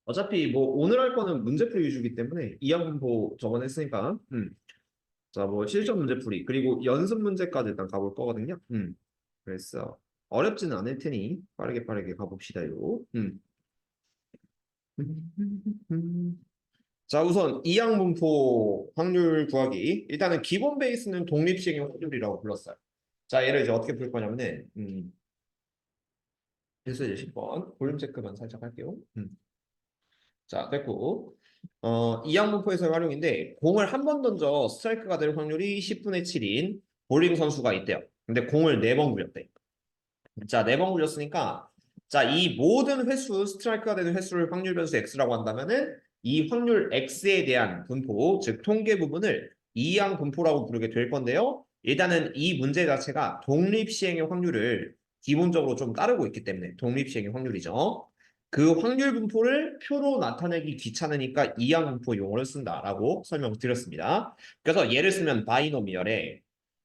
어차피 뭐 오늘 할 거는 문제풀이 위주이기 때문에 이항분포 저번에 했으니까 자, 뭐 실전 문제풀이 그리고 연습 문제까지 일단 가볼 거거든요. 그래서 어렵지는 않을 테니 빠르게 가봅시다요. 자, 우선 이항분포 확률 구하기. 일단은 기본 베이스는 독립식의 확률이라고 불렀어요. 자, 얘를 이제 어떻게 풀 거냐면은 그래서 이제 10번 볼륨 체크만 살짝 할게요. 자, 됐고. 이항분포에서의 활용인데 공을 한 번 던져 스트라이크가 될 확률이 10분의 7인 볼링 선수가 있대요. 근데 공을 4번 굴렸대. 자, 4번 굴렸으니까 자, 이 모든 횟수, 스트라이크가 되는 횟수를 확률 변수 x라고 한다면은 이 확률 x에 대한 분포, 즉 통계 부분을 이항 분포라고 부르게 될 건데요. 일단은 이 문제 자체가 독립 시행의 확률을 기본적으로 좀 따르고 있기 때문에 독립 시행의 확률이죠. 그 확률 분포를 표로 나타내기 귀찮으니까 이항 분포 용어를 쓴다라고 설명을 드렸습니다. 그래서 예를 쓰면 바이노미얼에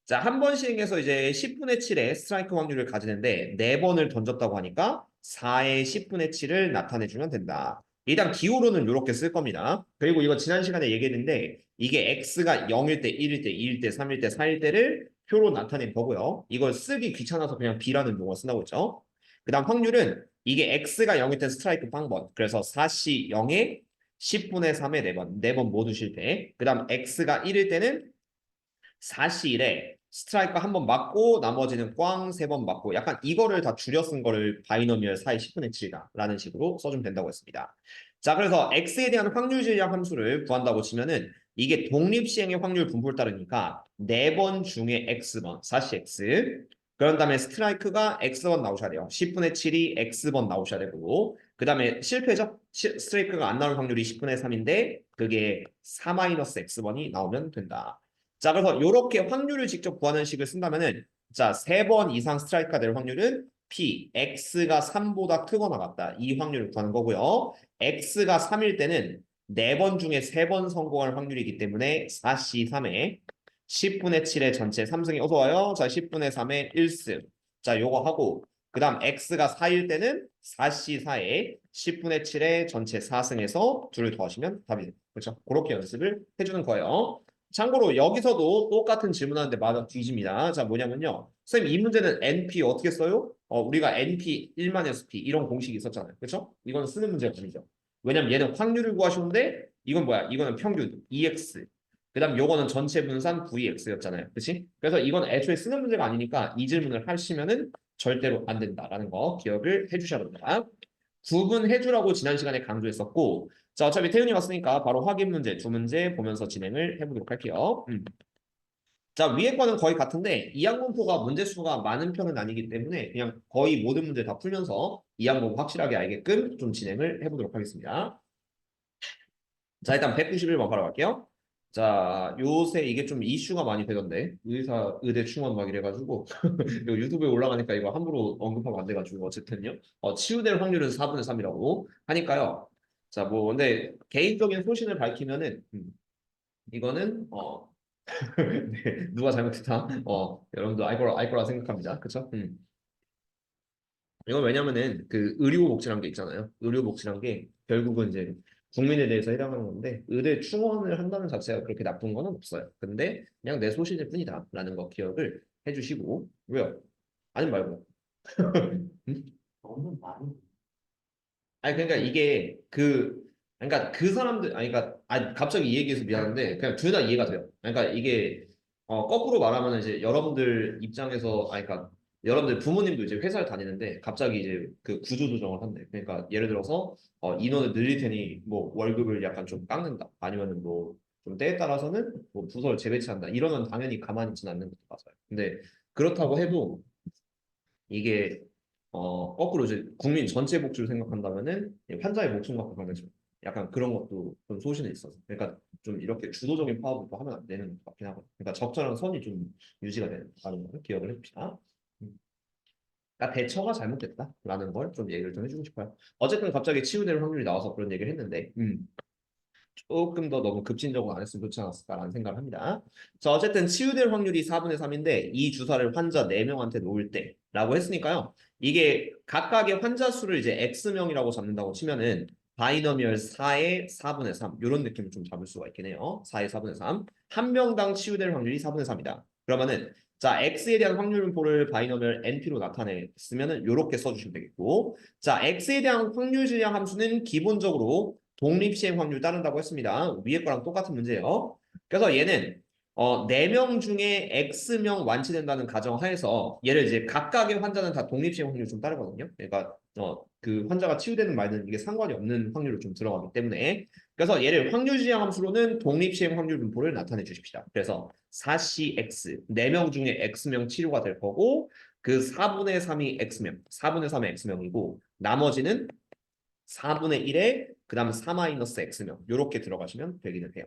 자, 한 번 시행해서 이제 10분의 7의 스트라이크 확률을 가지는데 4번을 던졌다고 하니까 4의 10분의 7을 나타내주면 된다. 일단 기호로는 이렇게 쓸 겁니다. 그리고 이거 지난 시간에 얘기했는데 이게 x가 0일 때, 1일 때, 2일 때, 3일 때, 4일 때를 표로 나타낸 거고요. 이걸 쓰기 귀찮아서 그냥 b라는 용어 쓴다고 했죠. 그 다음 확률은 이게 x가 0일 때 스트라이크 빵번. 그래서 4시 0에 10분의 3의 4번, 4번 모두 실패. 그 다음 x가 1일 때는 4시1에 스트라이크 한 번 맞고 나머지는 꽝 3번 맞고 약간 이거를 다 줄여 쓴 거를 바이노미얼 4의 10분의 7이다라는 식으로 써주면 된다고 했습니다. 자, 그래서 x에 대한 확률 질량 함수를 구한다고 치면은 이게 독립시행의 확률 분포를 따르니까 4번 중에 x번, 4시 x 그런 다음에 스트라이크가 x번 나오셔야 돼요. 10분의 7이 x번 나오셔야 되고 그 다음에 실패죠? 스트라이크가 안 나올 확률이 10분의 3인데 그게 4-x번이 나오면 된다. 자, 그래서 이렇게 확률을 직접 구하는 식을 쓴다면은 자, 3번 이상 스트라이크가 될 확률은 P, X가 3보다 크거나 같다. 이 확률을 구하는 거고요. X가 3일 때는 4번 중에 3번 성공할 확률이기 때문에 4C3에 10분의 7의 전체 3승이 어서 와요. 자, 10분의 3의 1승. 자, 요거 하고 그 다음 X가 4일 때는 4C4에 10분의 7의 전체 4승에서 둘을 더하시면 답이 그렇죠. 그렇게 연습을 해주는 거예요. 참고로 여기서도 똑같은 질문하는데 맞아 뒤집니다. 자, 뭐냐면요. 선생님, 이 문제는 NP 어떻게 써요? 우리가 NP 1-P 이런 공식이 있었잖아요. 그렇죠? 이건 쓰는 문제가 아니죠. 왜냐면 얘는 확률을 구하시는데 이건 뭐야? 이거는 평균 EX. 그다음 요거는 전체 분산 VX였잖아요. 그렇지? 그래서 이건 애초에 쓰는 문제가 아니니까 이 질문을 하시면은 절대로 안 된다라는 거 기억을 해주셔야 됩니다. 구분해주라고 지난 시간에 강조했었고 자, 어차피 태윤이 왔으니까 바로 확인 문제 두 문제 보면서 진행을 해보도록 할게요. 자, 위에 거는 거의 같은데 이항분포가 문제 수가 많은 편은 아니기 때문에 그냥 거의 모든 문제 다 풀면서 이항분포 확실하게 알게끔 좀 진행을 해보도록 하겠습니다. 자, 일단 191번 바로 갈게요. 자, 요새 이게 좀 이슈가 많이 되던데 의사, 의대 충원 막 이래가지고 이거 유튜브에 올라가니까 이거 함부로 언급하면 안 돼가지고 어쨌든요. 치유될 확률은 4분의 3이라고 하니까요. 자, 뭐 근데 개인적인 소신을 밝히면은 이거는 네, 누가 잘못했다. 여러분도 알 거라 생각합니다. 그쵸? 이건 왜냐면은 그 의료복지란 게 있잖아요. 의료복지란 게 결국은 이제 국민에 대해서 해당하는 건데 의대 충원을 한다는 자체가 그렇게 나쁜 건 없어요. 근데 그냥 내 소신일 뿐이다라는 거 기억을 해주시고 왜요? 아니 말고. 음? 너무 많이 아니 그러니까 이게 그러니까 그 사람들 아니 갑자기 이 얘기해서 미안한데 그냥 둘 다 이해가 돼요. 그러니까 이게 거꾸로 말하면 이제 여러분들 입장에서 그러니까 여러분들 부모님도 이제 회사를 다니는데 갑자기 이제 그 구조 조정을 한대. 그러니까 예를 들어서 인원을 늘릴 테니 뭐 월급을 약간 좀 깎는다. 아니면은 뭐 좀 때에 따라서는 뭐 부서를 재배치한다. 이러면 당연히 가만히 있지는 않는 것도 맞아요. 근데 그렇다고 해도 이게 거꾸로 이제 국민 전체 복지를 생각한다면은 환자의 목숨 갖고 가야죠. 약간 그런 것도 좀 소신에 있어서. 그러니까 좀 이렇게 주도적인 파업을 또 하면 안 되는 것 같긴 하고. 그러니까 적절한 선이 좀 유지가 되는 걸 기억을 해봅시다. 그러니까 대처가 잘못됐다라는 걸 좀 얘기를 좀 해주고 싶어요. 어쨌든 갑자기 치유될 확률이 나와서 그런 얘기를 했는데, 조금 더 너무 급진적으로 안 했으면 좋지 않았을까라는 생각을 합니다. 자, 어쨌든 치유될 확률이 4분의 3인데 이 주사를 환자 4명한테 놓을 때라고 했으니까요. 이게 각각의 환자 수를 이제 X명이라고 잡는다고 치면은 바이너미얼 4의 4분의 3 이런 느낌을 좀 잡을 수가 있겠네요. 4의 4분의 3. 한 명당 치유될 확률이 4분의 3이다. 그러면은 자, x에 대한 확률 분포를 바이너미얼 np로 나타냈으면은 이렇게 써주시면 되겠고, 자, x에 대한 확률 질량 함수는 기본적으로 독립시행 확률 따른다고 했습니다. 위에 거랑 똑같은 문제예요. 그래서 얘는 4명 중에 X명 완치된다는 가정하에서 얘를 이제 각각의 환자는 다 독립시행 확률 좀 따르거든요. 그러니까 그 환자가 치유되는 말든 이게 상관이 없는 확률로 좀 들어가기 때문에, 그래서 얘를 확률지향 함수로는 독립시행 확률 분포를 나타내 주십시다. 그래서 4CX 4명 중에 X명 치료가 될 거고, 그 4분의 3이 X명, 4분의 3의 X명이고, 나머지는 4분의 1에 그 다음 4-X명 이렇게 들어가시면 되기는 해요.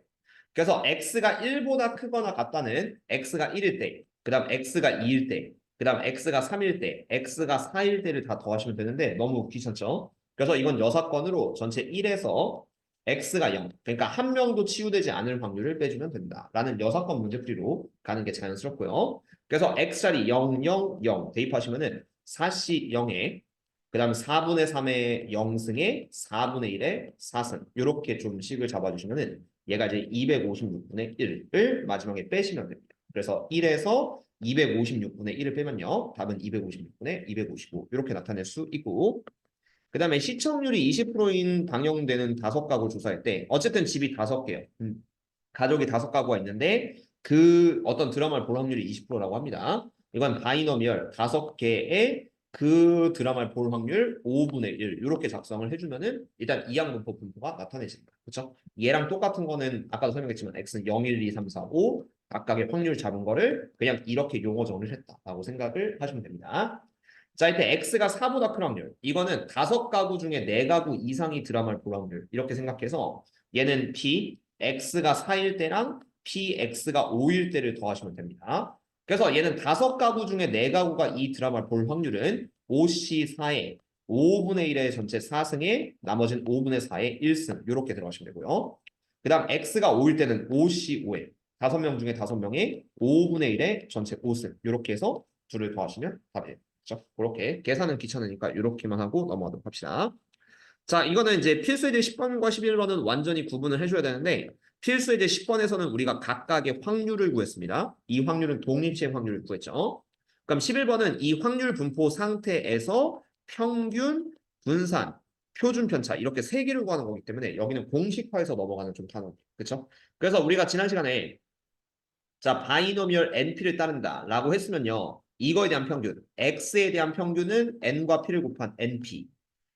그래서 x가 1보다 크거나 같다는 x가 1일 때, 그 다음 x가 2일 때, 그 다음 x가 3일 때, x가 4일 때를 다 더하시면 되는데 너무 귀찮죠? 그래서 이건 여사건으로 전체 1에서 x가 0, 그러니까 한 명도 치유되지 않을 확률을 빼주면 된다 라는 여사건 문제풀이로 가는 게 자연스럽고요. 그래서 x자리 0, 0, 0 대입하시면은 4C 0에 그 다음 4분의 3의 0승에 4분의 1의 4승 이렇게 좀 식을 잡아주시면은 얘가 이제 256분의 1을 마지막에 빼시면 됩니다. 그래서 1에서 256분의 1을 빼면요. 답은 256분의 255 이렇게 나타낼 수 있고, 그 다음에 시청률이 20%인 방영되는 5가구 조사할 때 어쨌든 집이 5개예요. 가족이 5가구가 있는데 그 어떤 드라마를 볼 확률이 20%라고 합니다. 이건 바이너미얼 5개의 그 드라마를 볼 확률 5분의 1 이렇게 작성을 해주면은 일단 이항분포 분포가 나타내진다. 그렇죠? 얘랑 똑같은 거는 아까도 설명했지만 x는 0, 1, 2, 3, 4, 5 각각의 확률 잡은 거를 그냥 이렇게 용어 정리를 했다라고 생각을 하시면 됩니다. 자, 이때 x가 4보다 큰 확률. 이거는 5가구 중에 4가구 이상이 드라마를 볼 확률. 이렇게 생각해서 얘는 p, x가 4일 때랑 px가 5일 때를 더하시면 됩니다. 그래서 얘는 5가구 중에 4가구가 이 드라마를 볼 확률은 5C4에 5분의 1의 전체 4승에 나머지는 5분의 4의 1승 이렇게 들어가시면 되고요. 그 다음 x가 5일 때는 5C5에 5명 중에 5명의 5분의 1의 전체 5승 이렇게 해서 둘을 더하시면 답이에요. 그렇죠? 그렇게 계산은 귀찮으니까 이렇게만 하고 넘어가도록 합시다. 자, 이거는 이제 필수예제 10번과 11번은 완전히 구분을 해줘야 되는데 필수예제 10번에서는 우리가 각각의 확률을 구했습니다. 이 확률은 독립시행 확률을 구했죠. 그럼 11번은 이 확률 분포 상태에서 평균, 분산, 표준 편차 이렇게 세 개를 구하는 거기 때문에 여기는 공식화해서 넘어가는 좀 단어. 그렇죠? 그래서 우리가 지난 시간에 자, 바이노미얼 NP를 따른다라고 했으면요. 이거에 대한 평균, X에 대한 평균은 N과 P를 곱한 NP.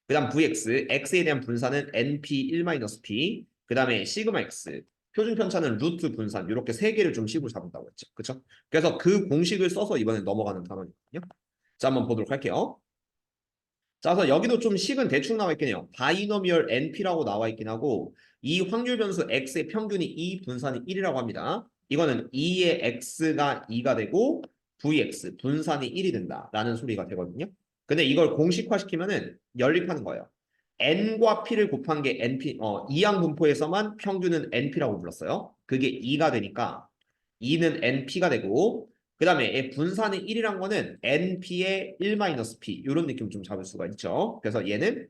그 다음 VX, X에 대한 분산은 NP1-P. 그 다음에 시그마 X, 표준 편차는 루트 분산. 이렇게 세 개를 좀 식으로 잡는다고 했죠. 그렇죠? 그래서 그 공식을 써서 이번에 넘어가는 단원이거든요. 자, 한번 보도록 할게요. 자, 그래서 여기도 좀 식은 대충 나와 있겠네요. 바이노미얼 NP라고 나와 있긴 하고 이 확률 변수 X의 평균이 2, 분산이 1이라고 합니다. 이거는 2의 X가 2가 되고 VX, 분산이 1이 된다라는 소리가 되거든요. 근데 이걸 공식화시키면은 연립하는 거예요. N과 P를 곱한 게 NP, 이항 분포에서만 평균은 NP라고 불렀어요. 그게 2가 되니까 2는 NP가 되고 그 다음에 분산이 1이란 거는 NP의 1-P 이런 느낌 좀 잡을 수가 있죠. 그래서 얘는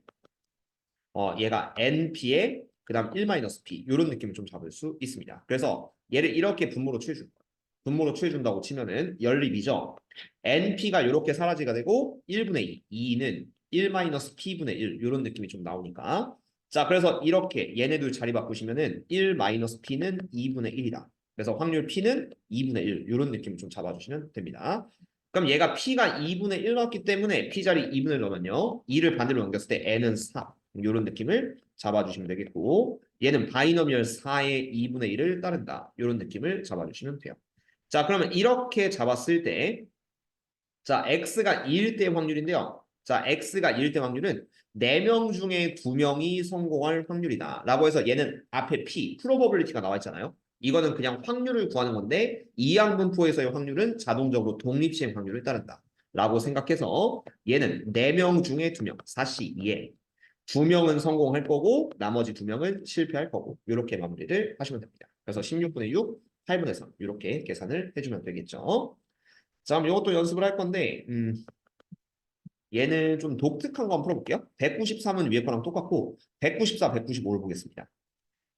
얘가 NP의 그 다음 1-P 이런 느낌을 좀 잡을 수 있습니다. 그래서 얘를 이렇게 분모로 취해줄 거예요. 분모로 취해준다고 치면은 연립이죠. NP가 이렇게 사라지게 되고 1분의 2, 2는 1-P분의 1 이런 느낌이 좀 나오니까 자 그래서 이렇게 얘네들 자리 바꾸시면은 1-P는 2분의 1이다. 그래서 확률 P는 2분의 1 이런 느낌을 좀 잡아주시면 됩니다. 그럼 얘가 P가 2분의 1 넣었기 때문에 P 자리 2분의 1 넣으면요. 2를 반대로 넘겼을 때 N은 4 이런 느낌을 잡아주시면 되겠고 얘는 바이너미얼 4의 2분의 1을 따른다. 이런 느낌을 잡아주시면 돼요. 자 그러면 이렇게 잡았을 때 자 X가 2일 때 확률인데요. 자 X가 2일 때 확률은 4명 중에 2명이 성공할 확률이다. 라고 해서 얘는 앞에 P, 프로버빌리티가 나와 있잖아요. 이거는 그냥 확률을 구하는 건데 이항분포에서의 확률은 자동적으로 독립시행 확률을 따른다. 라고 생각해서 얘는 4명 중에 2명, 4C2에 2명은 성공할 거고 나머지 2명은 실패할 거고 이렇게 마무리를 하시면 됩니다. 그래서 16분의 6, 8분의 3 이렇게 계산을 해주면 되겠죠. 자, 그럼 이것도 연습을 할 건데 얘는 좀 독특한 거 한번 풀어볼게요. 193은 위에 거랑 똑같고 194, 195를 보겠습니다.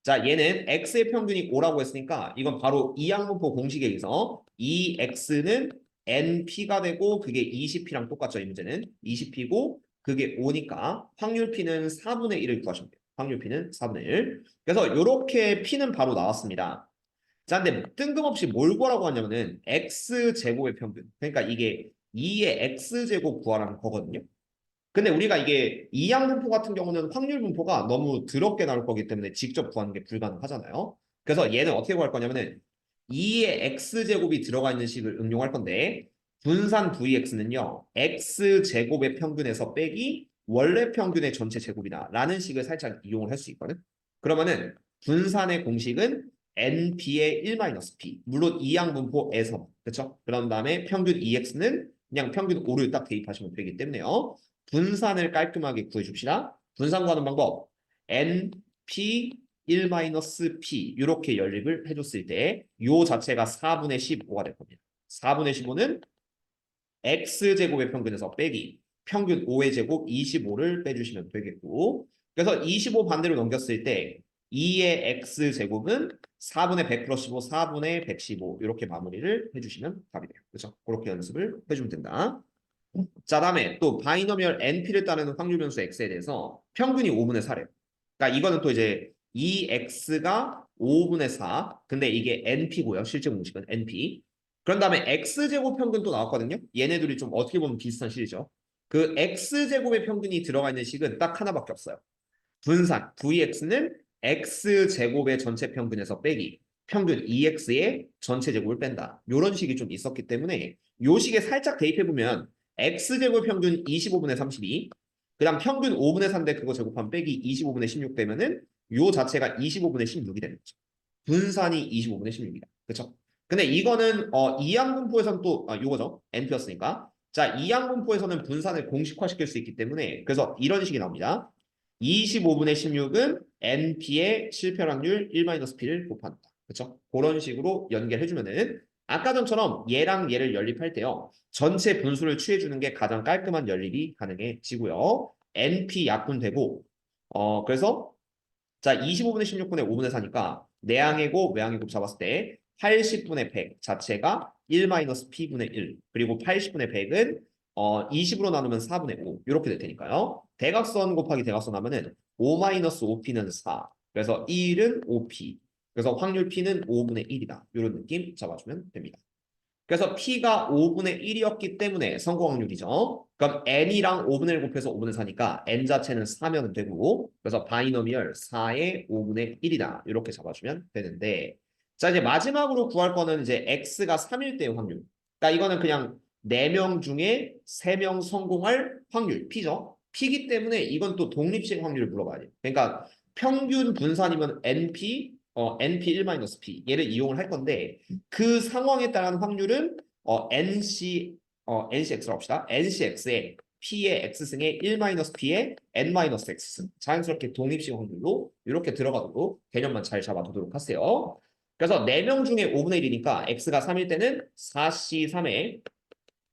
자, 얘는 x의 평균이 5라고 했으니까 이건 바로 이항분포 공식에 의해서 이 x는 np가 되고 그게 20p랑 똑같죠. 이 문제는 20p고 그게 5니까 확률 p는 4분의 1을 구하시면 돼요. 확률 p는 4분의 1. 그래서 이렇게 p는 바로 나왔습니다. 자, 근데 뜬금없이 뭘 구하라고 하냐면은 x제곱의 평균. 그러니까 이게 2의 x제곱 구하라는 거거든요. 근데 우리가 이게 이항분포 같은 경우는 확률 분포가 너무 더럽게 나올 거기 때문에 직접 구하는 게 불가능하잖아요. 그래서 얘는 어떻게 구할 거냐면은 2의 x제곱이 들어가 있는 식을 응용할 건데 분산 vx는요. x제곱의 평균에서 빼기 원래 평균의 전체 제곱이다 라는 식을 살짝 이용을 할 수 있거든. 그러면은 분산의 공식은 np의 1-p 물론 이항분포에서 그렇죠? 그런 다음에 평균 2x는 그냥 평균 5를 딱 대입하시면 되기 때문에요. 분산을 깔끔하게 구해줍시다. 분산 구하는 방법 np 1-p 이렇게 연립을 해줬을 때 요 자체가 4분의 15가 될 겁니다. 4분의 15는 x제곱의 평균에서 빼기 평균 5의 제곱 25를 빼주시면 되겠고 그래서 25 반대로 넘겼을 때 2의 x제곱은 4분의 100 플러스 15, 4분의 115 이렇게 마무리를 해주시면 답이 돼요. 그렇죠? 그렇게 연습을 해주면 된다. 자, 다음에 또 바이너미얼 NP를 따르는 확률 변수 X에 대해서 평균이 5분의 4래요. 그러니까 이거는 또 이제 2X가 5분의 4. 근데 이게 NP고요. 실제 공식은 NP. 그런 다음에 X제곱 평균 또 나왔거든요. 얘네들이 좀 어떻게 보면 비슷한 식이죠. 그 X제곱의 평균이 들어가 있는 식은 딱 하나밖에 없어요. 분산 VX는 X제곱의 전체 평균에서 빼기 평균 EX의 전체 제곱을 뺀다. 이런 식이 좀 있었기 때문에 요 식에 살짝 대입해보면 X제곱 평균 25분의 32 그다음 평균 5분의 3인데 그거 제곱하면 빼기 25분의 16 되면은 요 자체가 25분의 16이 되는 거죠. 분산이 25분의 16이다. 그렇죠? 근데 이거는 이항분포에서는 또 요거죠. np였으니까. 자, 이항분포에서는 분산을 공식화시킬 수 있기 때문에 그래서 이런 식이 나옵니다. 25분의 16은 np의 실패 확률 1-p를 곱한다. 그렇죠? 그런 식으로 연결해주면은 아까 전처럼 얘랑 얘를 연립할 때요. 전체 분수를 취해주는 게 가장 깔끔한 연립이 가능해지고요. np 약분되고 그래서 자 25분의 16분의 5분의 4니까 내항의 곱 외항의 곱 잡았을 때 80분의 100 자체가 1-p분의 1 그리고 80분의 100은 20으로 나누면 4분의 5 이렇게 될 테니까요. 대각선 곱하기 대각선 하면은 5-5p는 4 그래서 1은 5p 그래서 확률 p는 5분의 1이다. 이런 느낌 잡아주면 됩니다. 그래서 P가 5분의 1이었기 때문에 성공 확률이죠. 그럼 N이랑 5분의 1 곱해서 5분의 4니까 N 자체는 4면 되고 그래서 바이너미얼 4의 5분의 1이다. 이렇게 잡아주면 되는데 자 이제 마지막으로 구할 거는 이제 X가 3일 때의 확률. 그러니까 이거는 그냥 4명 중에 3명 성공할 확률 P죠. P기 때문에 이건 또 독립식 확률을 물어봐야 돼요. 그러니까 평균 분산이면 NP NP 1-P 얘를 이용을 할 건데 그 상황에 따른 확률은 NCX라고 합시다. NCX에 P의 X승에 1-P의 N-X승 자연스럽게 독립식 확률로 이렇게 들어가도록 개념만 잘 잡아두도록 하세요. 그래서 4명 중에 5분의 1이니까 X가 3일 때는 4C3에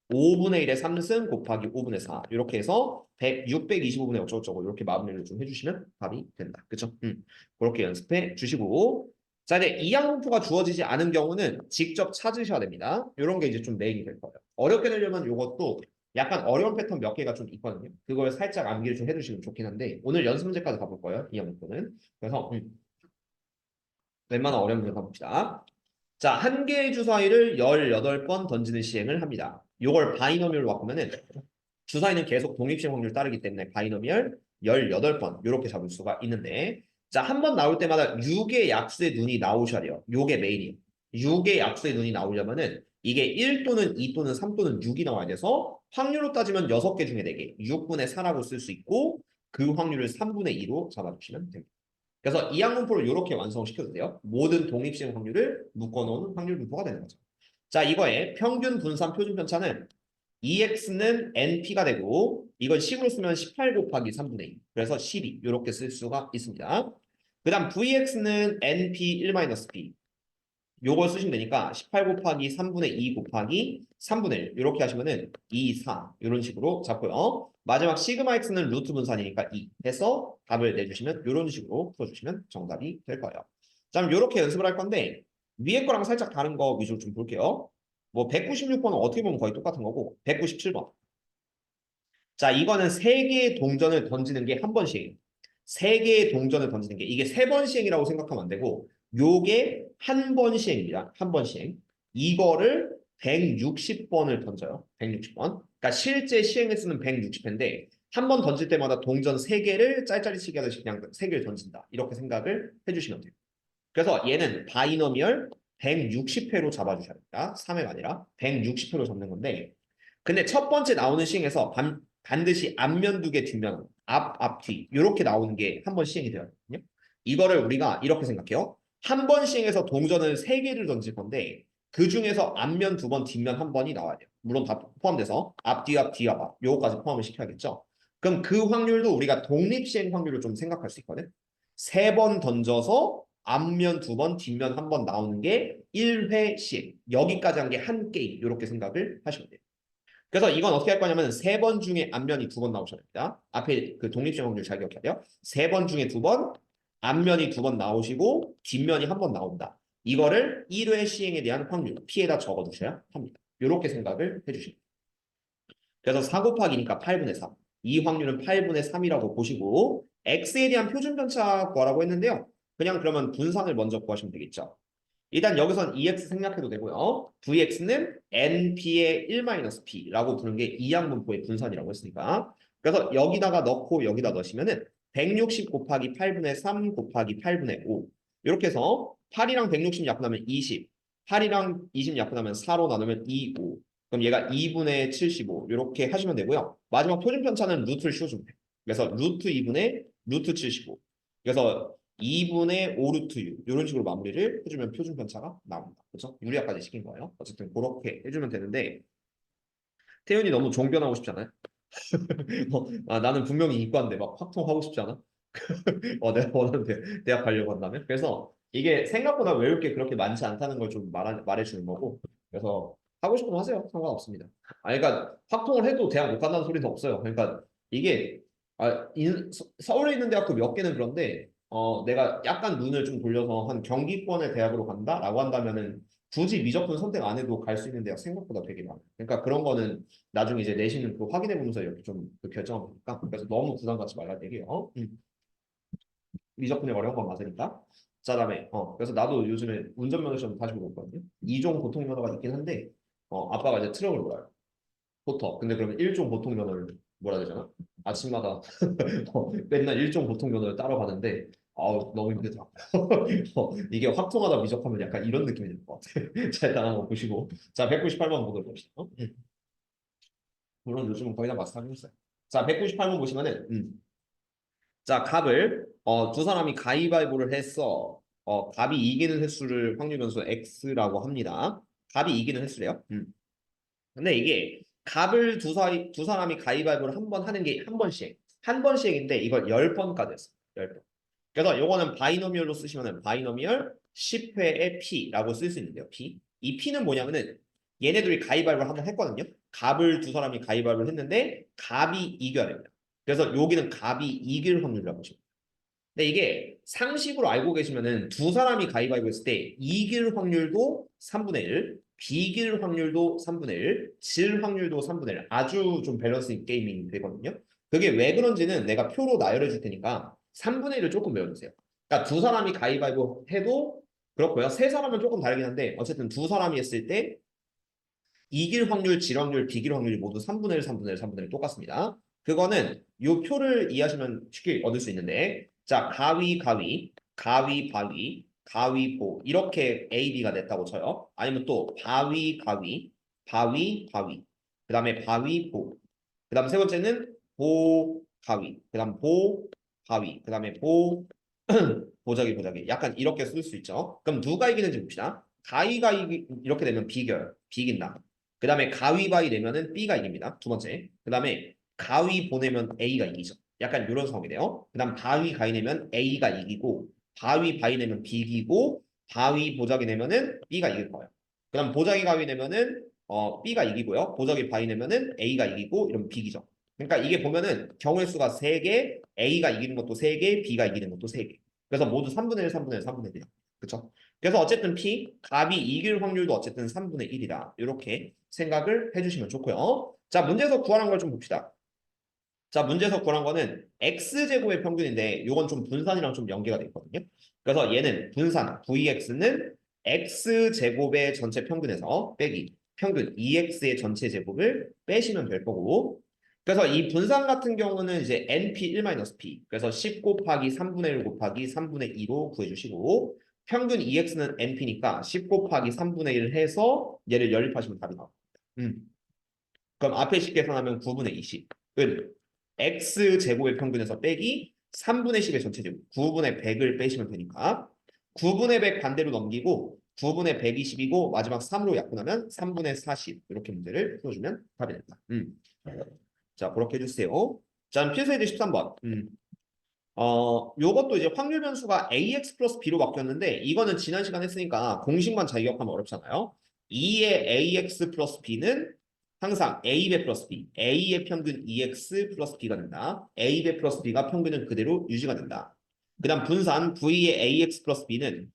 5분의 1의 3승 곱하기 5분의 4 이렇게 해서 625분의 어쩌고저쩌고 이렇게 마무리를 좀 해주시면 답이 된다. 그쵸? 그렇게 연습해 주시고 자 이제 이항분포가 주어지지 않은 경우는 직접 찾으셔야 됩니다. 이런 게 이제 좀 메인이 될 거예요. 어렵게 되려면 이것도 약간 어려운 패턴 몇 개가 좀 있거든요. 그걸 살짝 암기를 좀 해두시면 좋긴 한데 오늘 연습 문제까지 가볼 거예요. 이항분포는. 그래서 웬만한 어려운 문제 가봅시다. 자, 한 개의 주사위를 18번 던지는 시행을 합니다. 요걸 바이너미얼로 바꾸면은 주사위는 계속 독립식 확률 따르기 때문에 바이너미얼 18번 이렇게 잡을 수가 있는데 자, 한 번 나올 때마다 6의 약수의 눈이 나오셔야 돼요. 요게 메인이에요. 6의 약수의 눈이 나오려면은 이게 1 또는 2 또는 3 또는 6이 나와야 돼서 확률로 따지면 6개 중에 4개, 6분의 4라고 쓸 수 있고 그 확률을 3분의 2로 잡아주시면 됩니다. 그래서 이항분포를 이렇게 완성시켜도 돼요. 모든 독립식 확률을 묶어놓은 확률 분포가 되는 거죠. 자, 이거의 평균 분산 표준 편차는 EX는 NP가 되고 이걸 식으로 쓰면 18 곱하기 3분의 2 그래서 12 이렇게 쓸 수가 있습니다. 그 다음 VX는 NP 1-P 요걸 쓰시면 되니까 18 곱하기 3분의 2 곱하기 3분의 1 이렇게 하시면은 2, 4 이런 식으로 잡고요. 마지막 시그마 x는 루트 분산이니까 2 해서 답을 내주시면 이런 식으로 풀어주시면 정답이 될 거예요. 자, 그럼 이렇게 연습을 할 건데 위에 거랑 살짝 다른 거 위주로 좀 볼게요. 뭐 196번은 어떻게 보면 거의 똑같은 거고 197번. 자, 이거는 세 개의 동전을 던지는 게 한 번씩이에요. 세 개의 동전을 던지는 게 이게 세 번 시행이라고 생각하면 안 되고 요게 한 번 시행입니다. 한 번 시행. 이거를 160번을 던져요. 160번. 그러니까 실제 시행 횟수는 160회인데 한 번 던질 때마다 동전 세개를 짤짤이치기 하듯이 그냥 세개를 던진다. 이렇게 생각을 해주시면 돼요. 그래서 얘는 바이너미얼 160회로 잡아주셔야 됩니다. 3회가 아니라 160회로 잡는 건데 근데 첫 번째 나오는 시행에서 반드시 앞면 두 개, 뒷면 앞, 뒤 이렇게 나오는 게 한 번 시행이 되어야 거든요. 이거를 우리가 이렇게 생각해요. 한 번 시행해서 동전을 세 개를 던질 건데 그 중에서 앞면 두 번, 뒷면 한 번이 나와야 돼요. 물론 다 포함돼서 앞, 뒤, 앞, 뒤, 앞 요거까지 포함을 시켜야겠죠. 그럼 그 확률도 우리가 독립 시행 확률을 좀 생각할 수 있거든. 세 번 던져서 앞면 두 번, 뒷면 한 번 나오는 게 1회 시행. 여기까지 한 게 한 게임 이렇게 생각을 하시면 돼요. 그래서 이건 어떻게 할 거냐면 세 번 중에 앞면이 두 번 나오셔야 됩니다. 앞에 그 독립시행 확률 잘 기억해야 돼요. 세 번 중에 두 번, 앞면이 두 번 나오시고 뒷면이 한 번 나온다. 이거를 1회 시행에 대한 확률 P에다 적어두셔야 합니다. 이렇게 생각을 해주시면 그래서 4 곱하기니까 8분의 3. 이 확률은 8분의 3이라고 보시고 X에 대한 표준 편차 구하라고 했는데요. 그냥 그러면 분산을 먼저 구하시면 되겠죠. 일단 여기선 EX 생략해도 되고요. VX는 NP의 1-P라고 부르는 게 이항분포의 분산이라고 했으니까. 그래서 여기다가 넣고 여기다 넣으시면은 160 곱하기 8분의 3 곱하기 8분의 5. 이렇게 해서 8이랑 160 약분하면 20. 8이랑 20 약분하면 4로 나누면 2, 5. 그럼 얘가 2분의 75. 이렇게 하시면 되고요. 마지막 표준 편차는 루트를 씌워주면 돼요. 그래서 루트 2분의 루트 75. 그래서 2분의 5 루트 6 이런 식으로 마무리를 해주면 표준 편차가 나옵니다. 그렇죠? 유리화까지 시킨 거예요. 어쨌든 그렇게 해주면 되는데 태연이 너무 종변하고 싶지 않아요? 나는 분명히 이과인데 막 확통하고 싶지 않아? 내가 원하는 대학 가려고 한다면? 그래서 이게 생각보다 외울 게 그렇게 많지 않다는 걸 좀 말해주는 거고 그래서 하고 싶으면 하세요. 상관없습니다. 그러니까 확통을 해도 대학 못 간다는 소리는 없어요. 그러니까 이게 서울에 있는 대학도 몇 개는 그런데 내가 약간 눈을 좀 돌려서 한 경기권의 대학으로 간다라고 한다면은 굳이 미적분 선택 안 해도 갈 수 있는 대학 생각보다 되게 많아요. 그러니까 그런 거는 나중에 이제 내신은 그 확인해 보면서 이렇게 좀그 결정하면 되니까 그래서 너무 부담 갖지 말라는 얘기예요. 미적분이 어려운 건 맞으니까. 자, 다음에 그래서 나도 요즘에 운전면허 시험 다시 보고 있거든요. 2종 보통면허가 있긴 한데 아빠가 이제 트럭을 몰아요. 포터. 근데 그러면 1종 보통면허를 몰아야 되잖아. 아침마다 맨날 1종 보통면허를 따러 가는데 너무 힘들더라고. 이게 확통하다 미적하면 약간 이런 느낌이 들 것 같아. 자, 일단 한번 보시고. 자, 198번 보도록 합시다. 물론 요즘은 거의 다 마스터하긴 했어요. 자, 198번 보시면은 자, 값을 두 사람이 가위바위보를 했어. 값이 이기는 횟수를 확률 변수 x라고 합니다. 값이 이기는 횟수래요. 근데 이게 값을 두 사람이 가위바위보를 한 번 하는 게 한 번씩. 한 번씩인데 이걸 10번까지 했어. 10번. 그래서 요거는 바이너미얼로 쓰시면은 바이너미얼 10회의 P라고 쓸 수 있는데요. P. 이 P는 뭐냐면은 얘네들이 가위바위보를 한 번 했거든요. 값을 두 사람이 가위바위보를 했는데 값이 이겨야 됩니다. 그래서 여기는 값이 이길 확률이라고 보시면 돼요. 근데 이게 상식으로 알고 계시면은 두 사람이 가위바위보 했을 때 이길 확률도 3분의 1, 비길 확률도 3분의 1, 질 확률도 3분의 1. 아주 좀 밸런스 있는 게임이 되거든요. 그게 왜 그런지는 내가 표로 나열해 줄 테니까 3분의 1을 조금 외워주세요. 그러니까 두 사람이 가위바위보 해도 그렇고요. 세 사람은 조금 다르긴 한데 어쨌든 두 사람이 했을 때 이길 확률, 질 확률, 비길 확률이 모두 3분의 1, 3분의 1, 3분의 1 똑같습니다. 그거는 이 표를 이해하시면 쉽게 얻을 수 있는데 자, 가위, 가위, 가위, 바위, 가위, 보 이렇게 A, B가 냈다고 쳐요. 아니면 또 바위, 가위, 바위, 바위 그 다음에 바위, 보 그 다음 세 번째는 보, 가위 그 다음 보, 가위 그 다음에 보, 보자기, 보자기 약간 이렇게 쓸 수 있죠. 그럼 누가 이기는지 봅시다. 가위가 이렇게 되면 비긴다. 그 다음에 가위바위 내면은 B가 이깁니다. 두 번째. 그 다음에 가위 보내면 A가 이기죠. 약간 이런 상황이 돼요. 그 다음 바위 가위 내면 A가 이기고 바위 바위 내면 B이기고 바위 보자기 내면은 B가 이길 거예요. 그럼 보자기 가위 내면은 B가 이기고요. 보자기 바위 내면은 A가 이기고 이러면 B기죠. 그러니까 이게 보면은 경우의 수가 3개, A가 이기는 것도 3개, B가 이기는 것도 3개. 그래서 모두 3분의 1, 3분의 1, 3분의 1이야. 그쵸? 그래서 어쨌든 P, 갑이 이길 확률도 어쨌든 3분의 1이다. 이렇게 생각을 해주시면 좋고요. 자, 문제에서 구하는 걸 좀 봅시다. 자, 문제에서 구한 거는 x제곱의 평균인데 이건 좀 분산이랑 좀 연계가 돼 있거든요. 그래서 얘는 분산 vx는 x제곱의 전체 평균에서 빼기 평균 2x의 전체 제곱을 빼시면 될 거고, 그래서 이 분산 같은 경우는 이제 np1-p, 그래서 10 곱하기 3분의 1 곱하기 3분의 2로 구해주시고, 평균 2x는 np니까 10 곱하기 3분의 1 해서 얘를 연립하시면 답이 나옵니다. 그럼 앞에 식 계산하면 9분의 20은 x제곱의 평균에서 빼기 3분의 10의 전체 제곱, 9분의 100을 빼시면 되니까 9분의 100 반대로 넘기고 9분의 120이고 마지막 3으로 약분하면 3분의 40 이렇게 문제를 풀어주면 답이 됩니다. 자, 그렇게 해주세요. 자, 필수예제 13번. 요것도 이제 확률 변수가 ax 플러스 b로 바뀌었는데 이거는 지난 시간 했으니까 공식만 잘 기억하면 어렵잖아요. 2의 ax 플러스 b는 항상 a배 플러스 b, a의 평균 2x 플러스 b가 된다. a배 플러스 b가 평균은 그대로 유지가 된다. 그 다음 분산 v의 ax 플러스 b는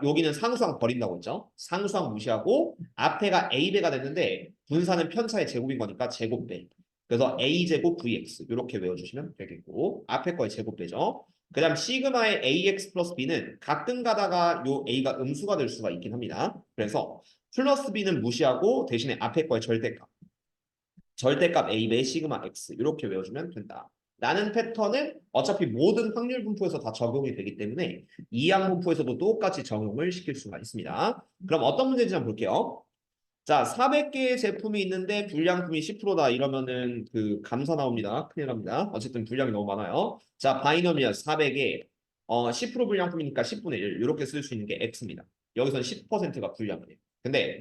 여기는 상수항 버린다고 했죠. 상수항 무시하고 앞에가 a배가 됐는데 분산은 편차의 제곱인 거니까 제곱배. 그래서 a제곱 vx 이렇게 외워주시면 되겠고 앞에 거의 제곱되죠. 그 다음 시그마의 ax 플러스 b는 가끔 가다가 요 a가 음수가 될 수가 있긴 합니다. 그래서 플러스 b는 무시하고 대신에 앞에 거의 절대값 a 배 시그마 x 이렇게 외워주면 된다. 라는 패턴은 어차피 모든 확률 분포에서 다 적용이 되기 때문에 이항 분포에서도 똑같이 적용을 시킬 수가 있습니다. 그럼 어떤 문제인지 한번 볼게요. 자, 400개의 제품이 있는데 불량품이 10%다 이러면은 그 감사 나옵니다. 큰일 납니다. 어쨌든 불량이 너무 많아요. 자, 바이너미얼 400에 10% 불량품이니까 10분의 1 이렇게 쓸 수 있는 게 x입니다. 여기서는 10%가 불량이에요. 근데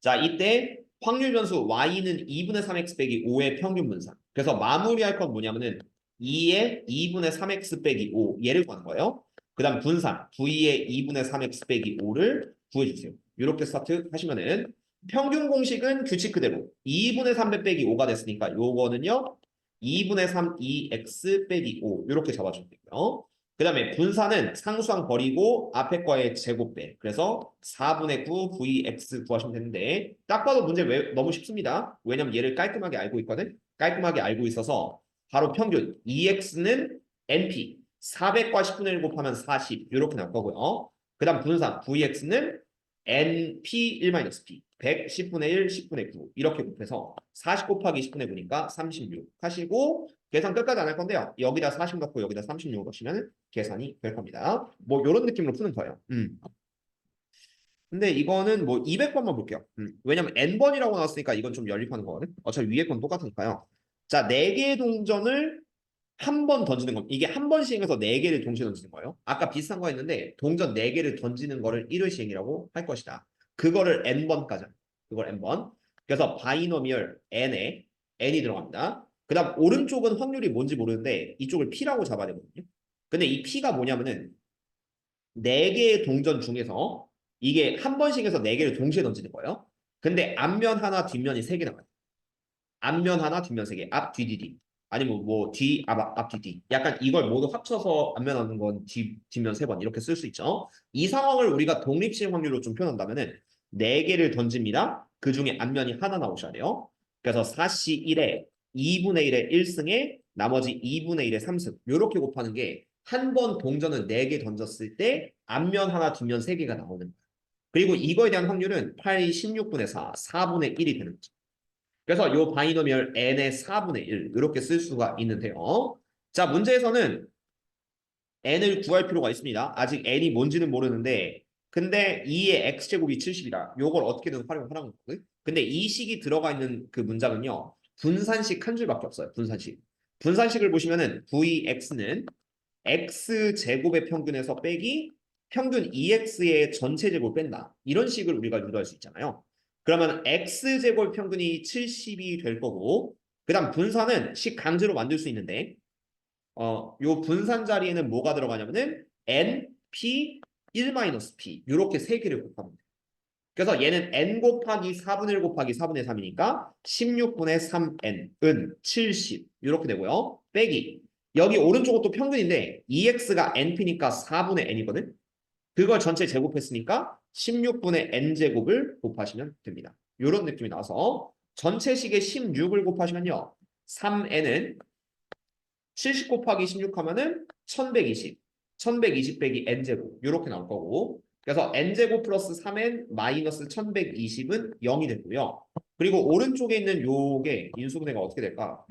자, 이때 확률 변수 y는 2분의 3x 빼기 5의 평균 분산. 그래서 마무리할 건 뭐냐면은 2의 2분의 3x 빼기 5 얘를 구하는 거예요. 그 다음 분산 v의 2분의 3x 빼기 5를 구해주세요. 이렇게 스타트 하시면은 평균 공식은 규칙 그대로 2분의 3배 빼기 5가 됐으니까 요거는요 2분의 3 2x 빼기 5 이렇게 잡아주면 되고요. 그 다음에 분산은 상수항 버리고 앞에 거의 제곱배. 그래서 4분의 9 vx 구하시면 되는데 딱 봐도 문제 너무 쉽습니다. 왜냐면 얘를 깔끔하게 알고 있거든. 깔끔하게 알고 있어서 바로 평균 2x는 np 400과 10분의 1 곱하면 40 이렇게 나올 거고요. 그 다음 분산 vx는 np1-p 100, 10분의 1, 10분의 9 이렇게 곱해서 40 곱하기 10분의 9니까 36 하시고 계산 끝까지 안 할 건데요. 여기다 40 넣고 여기다 36 넣으시면 계산이 될 겁니다. 뭐 이런 느낌으로 푸는 거예요. 근데 이거는 뭐 200번만 볼게요. 왜냐면 n번이라고 나왔으니까 이건 좀 연립하는 거거든. 어차피 위에 건 똑같으니까요. 자, 4개의 동전을 한 번 던지는 겁니다. 이게 한 번 시행해서 4개를 동시에 던지는 거예요. 아까 비슷한 거 했는데 동전 4개를 던지는 거를 1회 시행이라고 할 것이다. 그거를 n번까지 합니다. 그걸 n번. 그래서 바이노미얼 n에 n이 들어갑니다. 그 다음 오른쪽은 확률이 뭔지 모르는데 이쪽을 p라고 잡아야 되거든요. 근데 이 p가 뭐냐면은 4개의 동전 중에서 이게 한 번씩 해서 4개를 동시에 던지는 거예요. 근데 앞면 하나, 뒷면이 3개 나와요. 앞면 하나, 뒷면 3개. 앞, 뒤, 뒤, 뒤. 아니면 뭐 뒤, 앞, 뒤, 뒤. 약간 이걸 모두 합쳐서 앞면 하는 건 뒷면 3번 이렇게 쓸 수 있죠. 이 상황을 우리가 독립시행 확률로 좀 표현한다면은 4개를 던집니다. 그 중에 앞면이 하나 나오셔야 돼요. 그래서 4시 1에 2분의 1의 1승에 나머지 2분의 1의 3승. 이렇게 곱하는 게 한 번 동전을 4개 던졌을 때 앞면 하나, 뒷면 3개가 나오는 거예요. 그리고 이거에 대한 확률은 8이 16분의 4, 4분의 1이 되는 거죠. 그래서 요 바이노미얼 n의 4분의 1 이렇게 쓸 수가 있는데요. 자, 문제에서는 n을 구할 필요가 있습니다. 아직 n이 뭔지는 모르는데 근데 2의 x제곱이 70이다. 요걸 어떻게든 활용을 하는 거거든. 근데 이 식이 들어가 있는 그 문장은요. 분산식 한 줄밖에 없어요. 분산식. 분산식을 보시면은 vx는 x제곱의 평균에서 빼기 평균 2x의 전체 제곱을 뺀다. 이런 식을 우리가 유도할 수 있잖아요. 그러면 x제곱 평균이 70이 될 거고 그 다음 분산은 식 강제로 만들 수 있는데 요 분산 자리에는 뭐가 들어가냐면은 n, p, 1-p 이렇게 세 개를 곱하면 돼요. 그래서 얘는 n 곱하기 4분의 1 곱하기 4분의 3이니까 16분의 3n은 70 이렇게 되고요. 빼기 여기 오른쪽은 또 평균인데 2x가 np니까 4분의 n이거든. 그걸 전체 제곱했으니까 16분의 n제곱을 곱하시면 됩니다. 이런 느낌이 나서 전체식에 16을 곱하시면요. 3n은 70 곱하기 16 하면은 1120. 1120 빼기 n제곱 이렇게 나올 거고 그래서 n제곱 플러스 3n 마이너스 1120은 0이 되고요. 그리고 오른쪽에 있는 요게 인수분해가 어떻게 될까?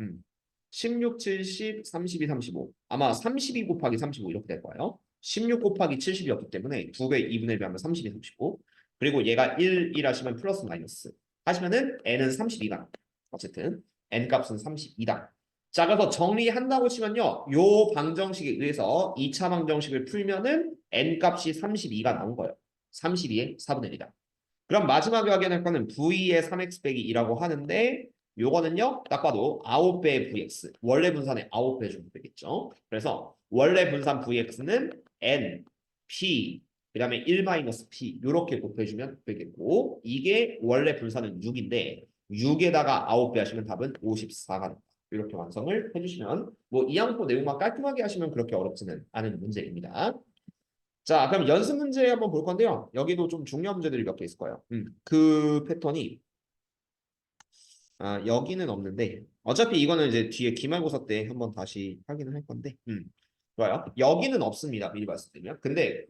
16, 70, 32, 35 아마 32 곱하기 35 이렇게 될 거예요. 16 곱하기 70이었기 때문에 2배 2분의 1 하면 32, 35 그리고 얘가 1, 1 하시면 플러스 마이너스 하시면은 n은 32가 어쨌든 n 값은 32다. 자, 그래서 정리한다고 치면요. 요 방정식에 의해서 2차 방정식을 풀면은 n 값이 32가 나온 거예요. 32의 4분의 1이다. 그럼 마지막에 확인할 거는 v의 3x 빼기 2라고 하는데 요거는요. 딱 봐도 9배의 vx. 원래 분산의 9배 정도 되겠죠. 그래서 원래 분산 vx는 n, p, 그 다음에 1-p 요렇게 곱해주면 되겠고 이게 원래 분산은 6인데 6에다가 9배 하시면 답은 54가 됩니다. 이렇게 완성을 해주시면 뭐 이항포 내용만 깔끔하게 하시면 그렇게 어렵지는 않은 문제입니다. 자, 그럼 연습 문제 한번 볼 건데요. 여기도 좀 중요한 문제들이 몇 개 있을 거예요. 그 패턴이 여기는 없는데 어차피 이거는 이제 뒤에 기말고사 때 한번 다시 확인을 할 건데 좋아요. 여기는 없습니다. 미리 말씀드리면. 근데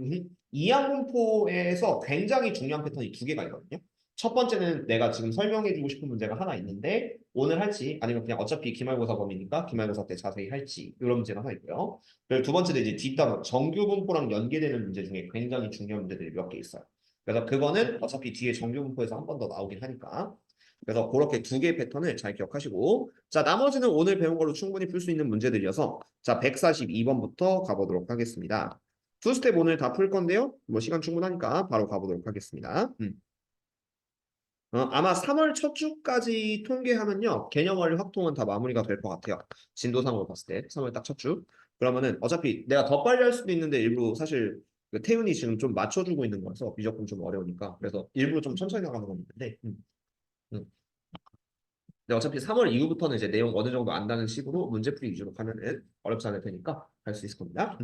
이항공포에서 굉장히 중요한 패턴이 두 개가 있거든요. 첫 번째는 내가 지금 설명해주고 싶은 문제가 하나 있는데 오늘 할지 아니면 그냥 어차피 기말고사 범위니까 기말고사 때 자세히 할지 이런 문제가 하나 있고요. 그리고 두 번째는 이제 뒷단원 정규분포랑 연계되는 문제 중에 굉장히 중요한 문제들이 몇 개 있어요. 그래서 그거는 어차피 뒤에 정규분포에서 한 번 더 나오긴 하니까 그래서 그렇게 두 개의 패턴을 잘 기억하시고 자 나머지는 오늘 배운 걸로 충분히 풀 수 있는 문제들이어서 자 142번부터 가보도록 하겠습니다. 투 스텝 오늘 다 풀 건데요. 뭐 시간 충분하니까 바로 가보도록 하겠습니다. 아마 3월 첫 주까지 통계하면요. 개념원리 확통은 다 마무리가 될 것 같아요. 진도상으로 봤을 때 3월 딱 첫 주. 그러면은 어차피 내가 더 빨리 할 수도 있는데 일부 사실 그 태훈이 지금 좀 맞춰주고 있는 거라서 미적분 좀 어려우니까 그래서 일부러 좀 천천히 나가는 건 있는데 음. 근데 어차피 3월 이후부터는 이제 내용 어느 정도 안다는 식으로 문제풀이 위주로 가면은 어렵지 않을 테니까 할 수 있을 겁니다.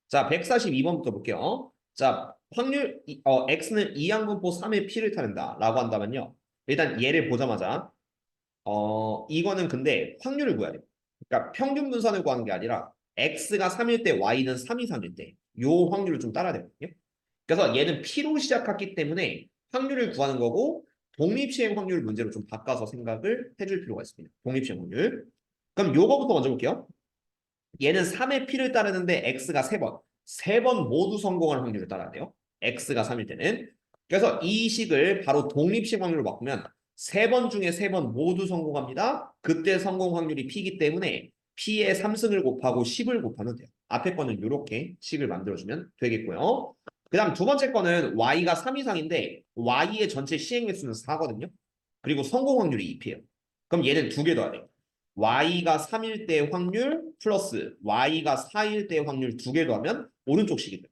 자, 142번부터 볼게요. 자, x는 이항분포 3의 p를 타는다 라고 한다면요. 일단 얘를 보자마자 이거는 근데 확률을 구해야 돼요. 그러니까 평균 분산을 구하는 게 아니라 x가 3일 때 y는 3 이상일 때 요 확률을 좀 따라야 되거든요. 그래서 얘는 p로 시작했기 때문에 확률을 구하는 거고 독립시행 확률 문제로 좀 바꿔서 생각을 해줄 필요가 있습니다. 독립시행 확률. 그럼 요거부터 먼저 볼게요. 얘는 3의 p를 따르는데 x가 3번. 3번 모두 성공할 확률을 따라야 돼요. x가 3일 때는. 그래서 이 식을 바로 독립식 확률로 바꾸면 3번 중에 3번 모두 성공합니다. 그때 성공 확률이 p이기 때문에 p의 3승을 곱하고 10을 곱하면 돼요. 앞에 거는 이렇게 식을 만들어주면 되겠고요. 그 다음 두 번째 거는 y가 3 이상인데 y의 전체 시행 횟수는 4거든요. 그리고 성공 확률이 2p예요. 그럼 얘는 두 개 더야 돼요. y가 3일 때 확률 플러스 y가 4일 때 확률 두 개 더하면 오른쪽 식이 돼요.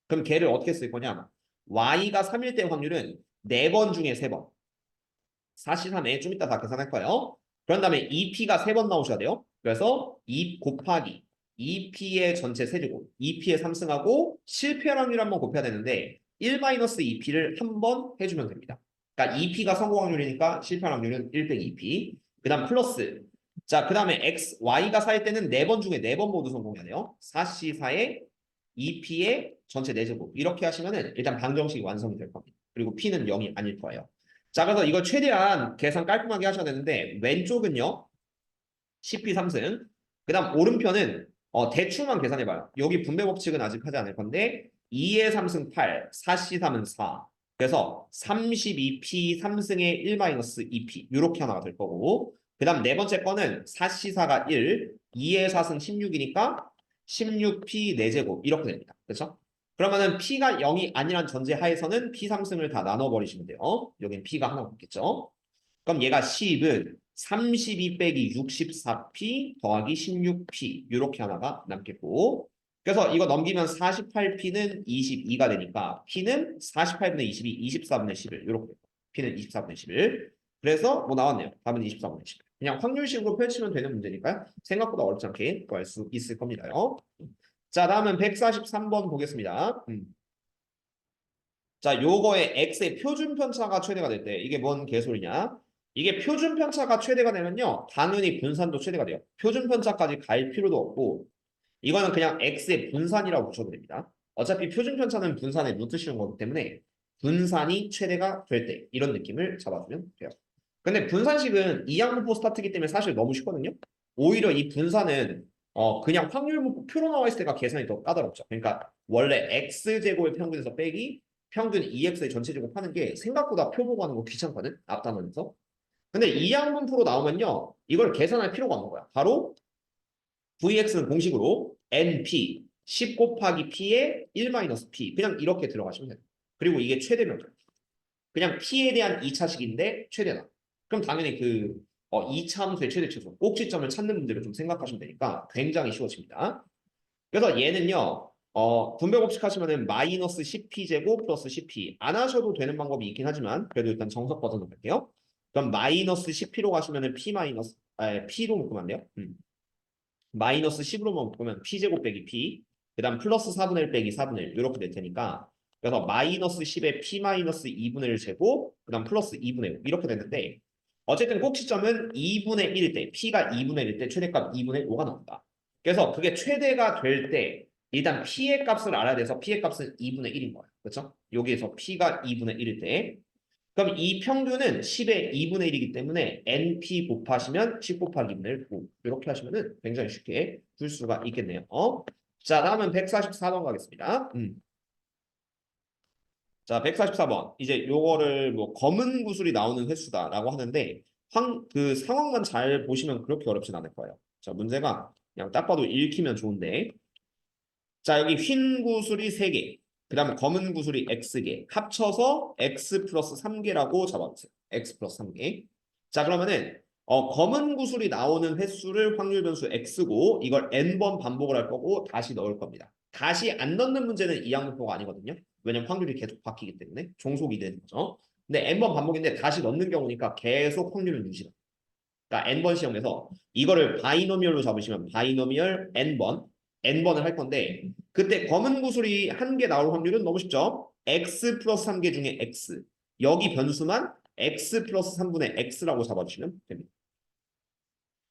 그럼 걔를 어떻게 쓸 거냐? y가 3일 때 확률은 4번 중에 3번. 4C3에 좀 이따 다 계산할 거예요. 그런 다음에 2p가 3번 나오셔야 돼요. 그래서 2 곱하기 2p의 전체 세제곱, 2p의 3승하고 실패 확률 한번 곱해야 되는데 1-2p를 한 번 해주면 됩니다. 그러니까 2p가 성공 확률이니까 실패 확률은 1 빼기 2p. 그 다음 플러스 자, 그 다음에 y가 4일 때는 4번 중에 4번 모두 성공해야 돼요. 4C4에 2p의 전체 4제곱 이렇게 하시면은 일단 방정식이 완성이 될 겁니다. 그리고 p는 0이 아닐 거예요. 자, 그래서 이거 최대한 계산 깔끔하게 하셔야 되는데 왼쪽은요. CP 3승. 그 다음 오른편은 대충만 계산해봐요. 여기 분배 법칙은 아직 하지 않을 건데 2의 3승 8, 4C3은 4. 그래서 32P 3승의 1-2P 이렇게 하나가 될 거고 그 다음 네 번째 거는 4C4가 1, 2의 4승 16이니까 16P 4제곱 이렇게 됩니다. 그렇죠? 그러면은 P가 0이 아니란 전제 하에서는 P 3승을 다 나눠버리시면 돼요. 여긴 P가 하나 없겠죠. 그럼 얘가 10은 32 빼기 64P 더하기 16P 이렇게 하나가 남겠고 그래서 이거 넘기면 48p는 22가 되니까 p는 48분의 22, 24분의 11 이렇게 p는 24분의 11. 그래서 뭐 나왔네요. 답은 24분의 11. 그냥 확률식으로 펼치면 되는 문제니까요. 생각보다 어렵지 않게 구할 수 있을 겁니다요. 자, 다음은 143번 보겠습니다. 자, 요거의 x의 표준 편차가 최대가 될 때 이게 뭔 개소리냐? 이게 표준 편차가 최대가 되면요. 당연히 분산도 최대가 돼요. 표준 편차까지 갈 필요도 없고 이거는 그냥 x의 분산이라고 보셔도 됩니다. 어차피 표준 편차는 분산의 루트 씌운 거기 때문에 분산이 최대가 될 때 이런 느낌을 잡아주면 돼요. 근데 분산식은 이항분포 스타트이기 때문에 사실 너무 쉽거든요. 오히려 이 분산은 그냥 확률분포 표로 나와 있을 때가 계산이 더 까다롭죠. 그러니까 원래 x제곱의 평균에서 빼기 평균 2x의 전체 제곱 하는 게 생각보다 표 보고 하는 거 귀찮거든. 앞단원에서. 근데 이항분포로 나오면요. 이걸 계산할 필요가 없는 거야. 바로 vx는 공식으로 np 10 곱하기 p의 1-p 그냥 이렇게 들어가시면 돼요. 그리고 이게 최대면 그냥 p에 대한 2차식인데 최대다. 그럼 당연히 그 2차 함수의 최대 최소 꼭지점을 찾는 문제를 좀 생각하시면 되니까 굉장히 쉬워집니다. 그래서 얘는요. 분배 법칙 하시면은 마이너스 10p 제곱 플러스 10p 안 하셔도 되는 방법이 있긴 하지만 그래도 일단 정석 버전으로 할게요. 그럼 마이너스 10p로 가시면은 p 마이너스 p로 묶으면 안 돼요. 마이너스 10으로만 보면 p제곱 빼기 p 그 다음 플러스 4분의 1 빼기 4분의 1 이렇게 될 테니까 그래서 마이너스 10에 p 마이너스 2분의 1 제곱 그 다음 플러스 2분의 1 이렇게 됐는데 어쨌든 꼭지점은 2분의 1일 때 p가 2분의 1일 때 최대값 2분의 5가 나온다. 그래서 그게 최대가 될 때 일단 p의 값을 알아야 돼서 p의 값은 2분의 1인 거예요. 그렇죠? 여기에서 p가 2분의 1일 때 그럼 이 평균은 10의 2분의 1이기 때문에 np 곱하시면 10 곱하기 2분의 1 이렇게 하시면 굉장히 쉽게 풀 수가 있겠네요. 자, 다음은 144번 가겠습니다. 자, 144번. 이제 요거를 뭐 검은 구슬이 나오는 횟수다라고 하는데 그 상황만 잘 보시면 그렇게 어렵진 않을 거예요. 자, 문제가 그냥 딱 봐도 읽히면 좋은데 자, 여기 흰 구슬이 3개, 그 다음에 검은 구슬이 X개, 합쳐서 X 플러스 3개라고 잡아주세요. X 플러스 3개. 자, 그러면은 검은 구슬이 나오는 횟수를 확률 변수 X고 이걸 N번 반복을 할 거고 다시 넣을 겁니다. 다시 안 넣는 문제는 이항분포가 아니거든요. 왜냐면 확률이 계속 바뀌기 때문에 종속이 되는 거죠. 근데 N번 반복인데 다시 넣는 경우니까 계속 확률은 유지다. 그러니까 n번 시험에서 이거를 바이노미얼로 잡으시면 바이노미얼 n번을 할 건데 그때 검은 구슬이 한 개 나올 확률은 너무 쉽죠. x 플러스 3개 중에 x 여기 변수만 x 플러스 3분의 x라고 잡아주시면 됩니다.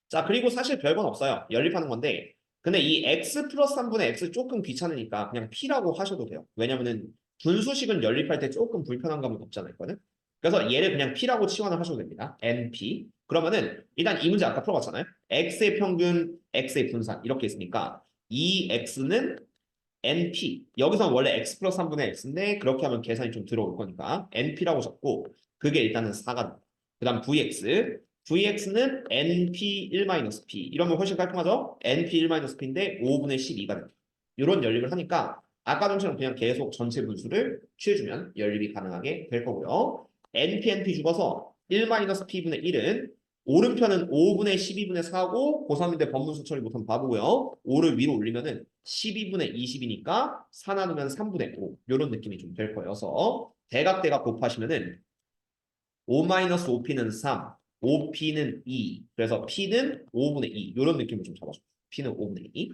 자, 그리고 사실 별건 없어요. 연립하는 건데 근데 이 x 플러스 3분의 x 조금 귀찮으니까 그냥 p라고 하셔도 돼요. 왜냐면은 분수식은 연립할 때 조금 불편한 감은 없지 않아 있거든. 그래서 얘를 그냥 p라고 치환을 하셔도 됩니다. np. 그러면은 일단 이 문제 아까 풀어봤잖아요. x의 평균, x의 분산 이렇게 있으니까 이 x는 np. 여기서는 원래 x 플러스 3분의 x인데 그렇게 하면 계산이 좀 들어올 거니까 np라고 적고 그게 일단은 4가 됩니다. 그 다음 vx. vx는 np1-p. 이러면 훨씬 깔끔하죠? np1-p인데 5분의 12가 됩니다. 이런 연립을 하니까 아까 전처럼 그냥 계속 전체 분수를 취해주면 연립이 가능하게 될 거고요. np 죽어서 1-p분의 1은 오른편은 5분의 12분의 4고 고3인데 법문수 처리 못하면 바보고요. 5를 위로 올리면은 12분의 20이니까 4 나누면 3분의 5 이런 느낌이 좀 될 거여서 대각대각 곱하시면은 5-5p는 3, 5p는 2 그래서 p는 5분의 2 이런 느낌을 좀 잡아줘. p는 5분의 2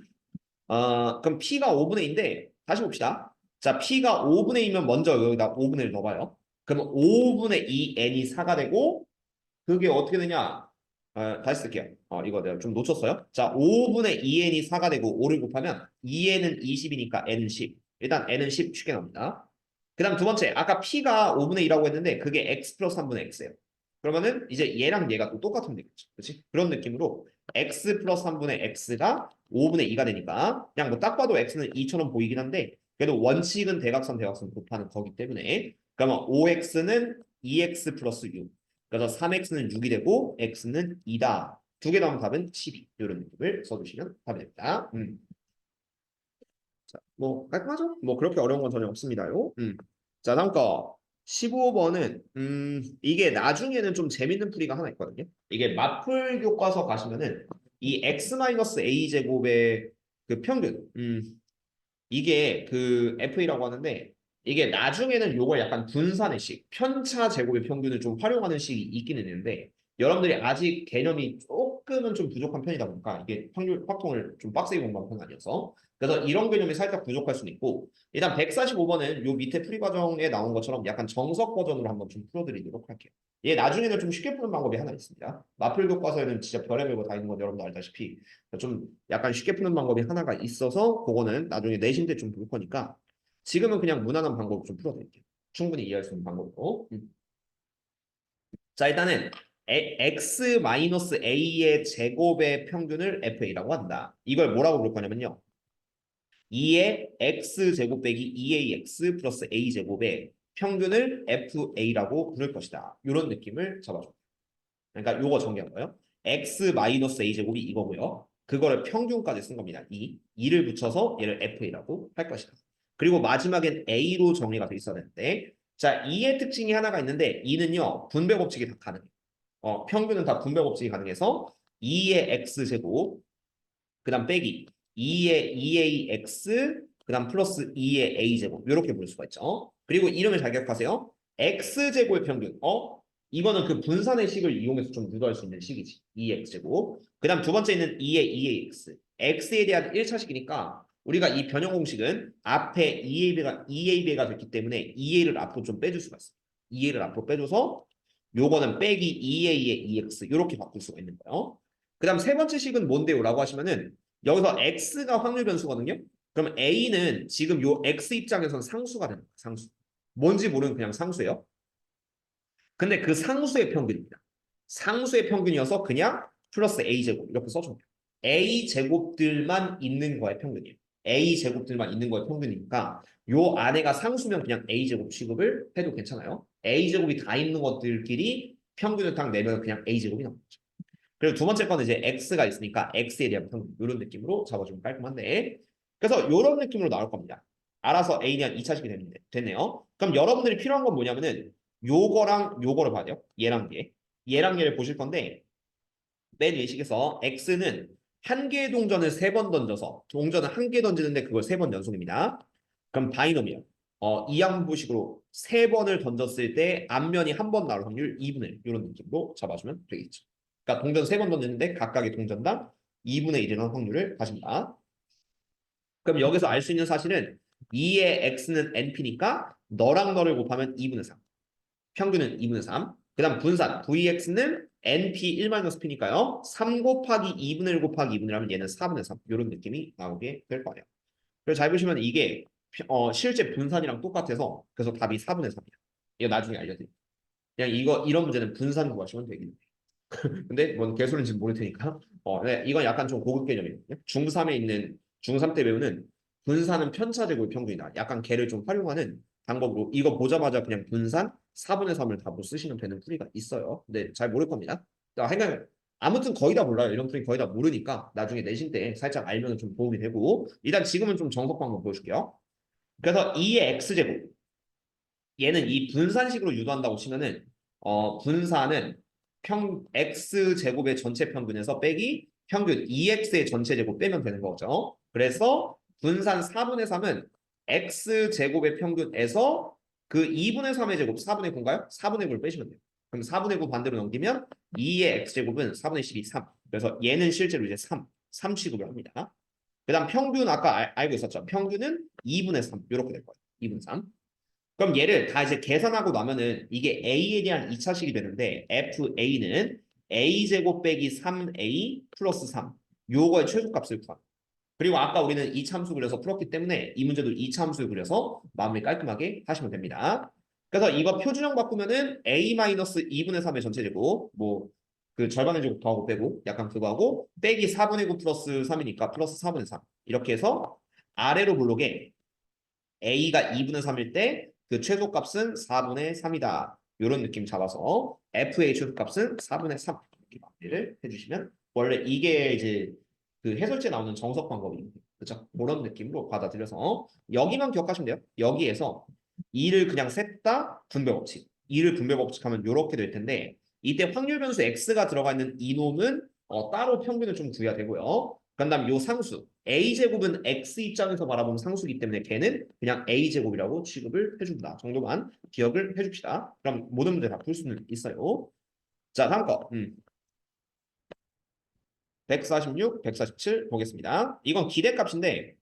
그럼 p가 5분의 2인데 다시 봅시다. 자, p가 5분의 2면 먼저 여기다 5분의 1 넣어봐요. 그러면 5분의 2 n이 4가 되고 그게 어떻게 되냐? 다시 쓸게요. 이거 내가 좀 놓쳤어요. 자, 5분의 2n이 4가 되고 5를 곱하면 2n은 20이니까 n은 10. 일단 n은 10 쉽게 나옵니다. 그 다음 두 번째, 아까 p가 5분의 2라고 했는데 그게 x 플러스 3분의 x예요. 그러면은 이제 얘랑 얘가 또 똑같으면 되겠죠. 그렇지? 그런 느낌으로 x 플러스 3분의 x가 5분의 2가 되니까 그냥 뭐 딱 봐도 x는 2처럼 보이긴 한데 그래도 원칙은 대각선 곱하는 거기 때문에 그러면 5x는 2x 플러스 6 그래서 3x는 6이 되고 x는 2다. 두 개 나오면 답은 12. 이런 느낌을 써주시면 답이 됩니다. 자, 뭐 깔끔하죠? 뭐 그렇게 어려운 건 전혀 없습니다요. 자, 다음 거 15번은 이게 나중에는 좀 재밌는 풀이가 하나 있거든요. 이게 마풀 교과서 가시면은 이 x-a 제곱의 그 평균 이게 그 FA라고 하는데 이게 나중에는 요걸 약간 분산의 식, 편차 제곱의 평균을 좀 활용하는 식이 있기는 있는데 여러분들이 아직 개념이 조금은 좀 부족한 편이다 보니까 이게 확률 확통을 좀 빡세게 공부한 편 아니어서 그래서 이런 개념이 살짝 부족할 수는 있고 일단 145번은 요 밑에 풀이 과정에 나온 것처럼 약간 정석 버전으로 한번 좀 풀어드리도록 할게요. 얘 나중에는 좀 쉽게 푸는 방법이 하나 있습니다. 마플 교과서에는 진짜 별의별 거 다 있는 건 여러분도 알다시피 좀 약간 쉽게 푸는 방법이 하나가 있어서 그거는 나중에 내신 때 좀 볼 거니까 지금은 그냥 무난한 방법으로 좀 풀어드릴게요. 충분히 이해할 수 있는 방법으로. 자, 일단은 x-a의 제곱의 평균을 fa라고 한다. 이걸 뭐라고 부를 거냐면요. 2의 x제곱 빼기 2ax 플러스 a제곱의 평균을 fa라고 부를 것이다. 이런 느낌을 잡아줘. 그러니까 요거 정리한 거예요. x-a제곱이 이거고요. 그거를 평균까지 쓴 겁니다. 2를 붙여서 얘를 fa라고 할 것이다. 그리고 마지막엔 a로 정리가 돼 있어야 되는데 자, 2의 특징이 하나가 있는데 2는요. 분배 법칙이 다 가능해요. 평균은 다 분배 법칙이 가능해서 2의 x제곱 그다음 빼기 2의 2ax 그다음 플러스 2의 a제곱 이렇게 볼 수가 있죠. 그리고 이름을 잘 기억하세요. x제곱의 평균. 이거는 그 분산의 식을 이용해서 좀 유도할 수 있는 식이지. 2x제곱. 그다음 두 번째는 2의 2ax. x에 대한 1차식이니까 우리가 이 변형 공식은 앞에 2a가 됐기 때문에 2a를 앞으로 좀 빼줄 수가 있어. 2a를 앞으로 빼줘서 요거는 빼기 2a의 2x 이렇게 바꿀 수가 있는 거예요. 그다음 세 번째 식은 뭔데요? 라고 하시면은 여기서 x가 확률 변수거든요. 그럼 a는 지금 요 x 입장에서는 상수가 되는 거예요. 상수. 뭔지 모르는 그냥 상수예요. 근데 그 상수의 평균입니다. 상수의 평균이어서 그냥 플러스 a제곱 이렇게 써주면 돼요. a제곱들만 있는 거의 평균이에요. a제곱들만 있는 거의 평균이니까 요 안에가 상수면 그냥 a제곱 취급을 해도 괜찮아요. a제곱이 다 있는 것들끼리 평균을 딱 내면 그냥 a제곱이 나오는 거죠. 그리고 두 번째 거는 이제 x가 있으니까 x에 대한 평균 이런 느낌으로 잡아주면 깔끔한데 그래서 이런 느낌으로 나올 겁니다. 알아서 a 대한 2차식이 됐네요. 그럼 여러분들이 필요한 건 뭐냐면은 요거랑 요거를 봐야 돼요. 얘랑 얘를 보실 건데 맨 예식에서 x는 한 개의 동전을 세 번 던져서 동전을 한 개 던지는데 그걸 세 번 연속입니다. 그럼 바이노미얼 이항분식으로 세 번을 던졌을 때 앞면이 한 번 나올 확률 2분의 1 이런 느낌으로 잡아주면 되겠죠. 그러니까 동전 세 번 던지는데 각각의 동전당 2분의 1이라는 확률을 가진다. 그럼 여기서 알 수 있는 사실은 2의 x는 np니까 너랑 너를 곱하면 2분의 3. 평균은 2분의 3. 그 다음 분산 vx는 np 1-p니까요. 3 곱하기 2분의 1 곱하기 2분의 1 하면 얘는 4분의 3. 이런 느낌이 나오게 될 거예요. 그래서 잘 보시면 이게 실제 분산이랑 똑같아서 그래서 답이 4분의 3이야. 이거 나중에 알려드릴게요. 그냥 이런 문제는 분산 구하시면 되겠네요. 근데 뭔 개소리인지 모를 테니까. 네, 이건 약간 좀 고급 개념이거든요. 중3에 있는 중3 때 배우는 분산은 편차제곱 평균이다. 약간 걔를 좀 활용하는 방법으로 이거 보자마자 그냥 분산 4분의 3을 답으로 쓰시면 되는 풀이가 있어요. 근데 잘 모를 겁니다. 아무튼 거의 다 몰라요. 이런 풀이 거의 다 모르니까 나중에 내신 때 살짝 알면 좀 도움이 되고 일단 지금은 좀 정석 방법 보여줄게요. 그래서 2의 x제곱 얘는 이 분산식으로 유도한다고 치면은 분산은 x 제곱의 전체 평균에서 빼기 평균 2x의 전체 제곱 빼면 되는 거죠. 그래서 분산 4분의 3은 x 제곱의 평균에서 그 2분의 3의 제곱 4분의 9인가요? 4분의 9를 빼시면 돼요. 그럼 4분의 9 반대로 넘기면 2의 x제곱은 4분의 12, 3. 그래서 얘는 실제로 이제 3 취급을 합니다. 그 다음 평균 아까 알고 있었죠? 평균은 2분의 3 이렇게 될 거예요. 2분의 3. 그럼 얘를 다 이제 계산하고 나면은 이게 a에 대한 2차식이 되는데 fa는 a제곱 빼기 3a 플러스 3 요거의 최소값을 구합니다. 그리고 아까 우리는 이참수 그려서 풀었기 때문에 이 문제도 이참수 그려서 마무리 깔끔하게 하시면 됩니다. 그래서 이거 표준형 바꾸면은 a-2분의 3의 전체 제곱 뭐 그 절반의 제곱 더하고 빼고 약간 그거 하고 빼기 4분의 9 플러스 3이니까 플러스 4분의 3 이렇게 해서 아래로 블록에 a가 2분의 3일 때 그 최소값은 4분의 3이다. 이런 느낌 잡아서 f의 최소값은 4분의 3 이렇게 마무리를 해주시면 원래 이게 이제 그 해설지에 나오는 정석 방법입니다. 그렇죠? 그런 느낌으로 받아들여서 여기만 기억하시면 돼요. 여기에서 2를 그냥 셋다 분배 법칙. 2를 분배 법칙하면 이렇게 될 텐데 이때 확률 변수 x가 들어가 있는 이놈은 따로 평균을 좀 구해야 되고요. 그다음 요 상수 a제곱은 x 입장에서 바라보면 상수기 때문에 걔는 그냥 a제곱이라고 취급을 해준다 정도만 기억을 해줍시다. 그럼 모든 문제 다 풀 수는 있어요. 자, 다음 거. 146, 147 보겠습니다. 이건 기대값인데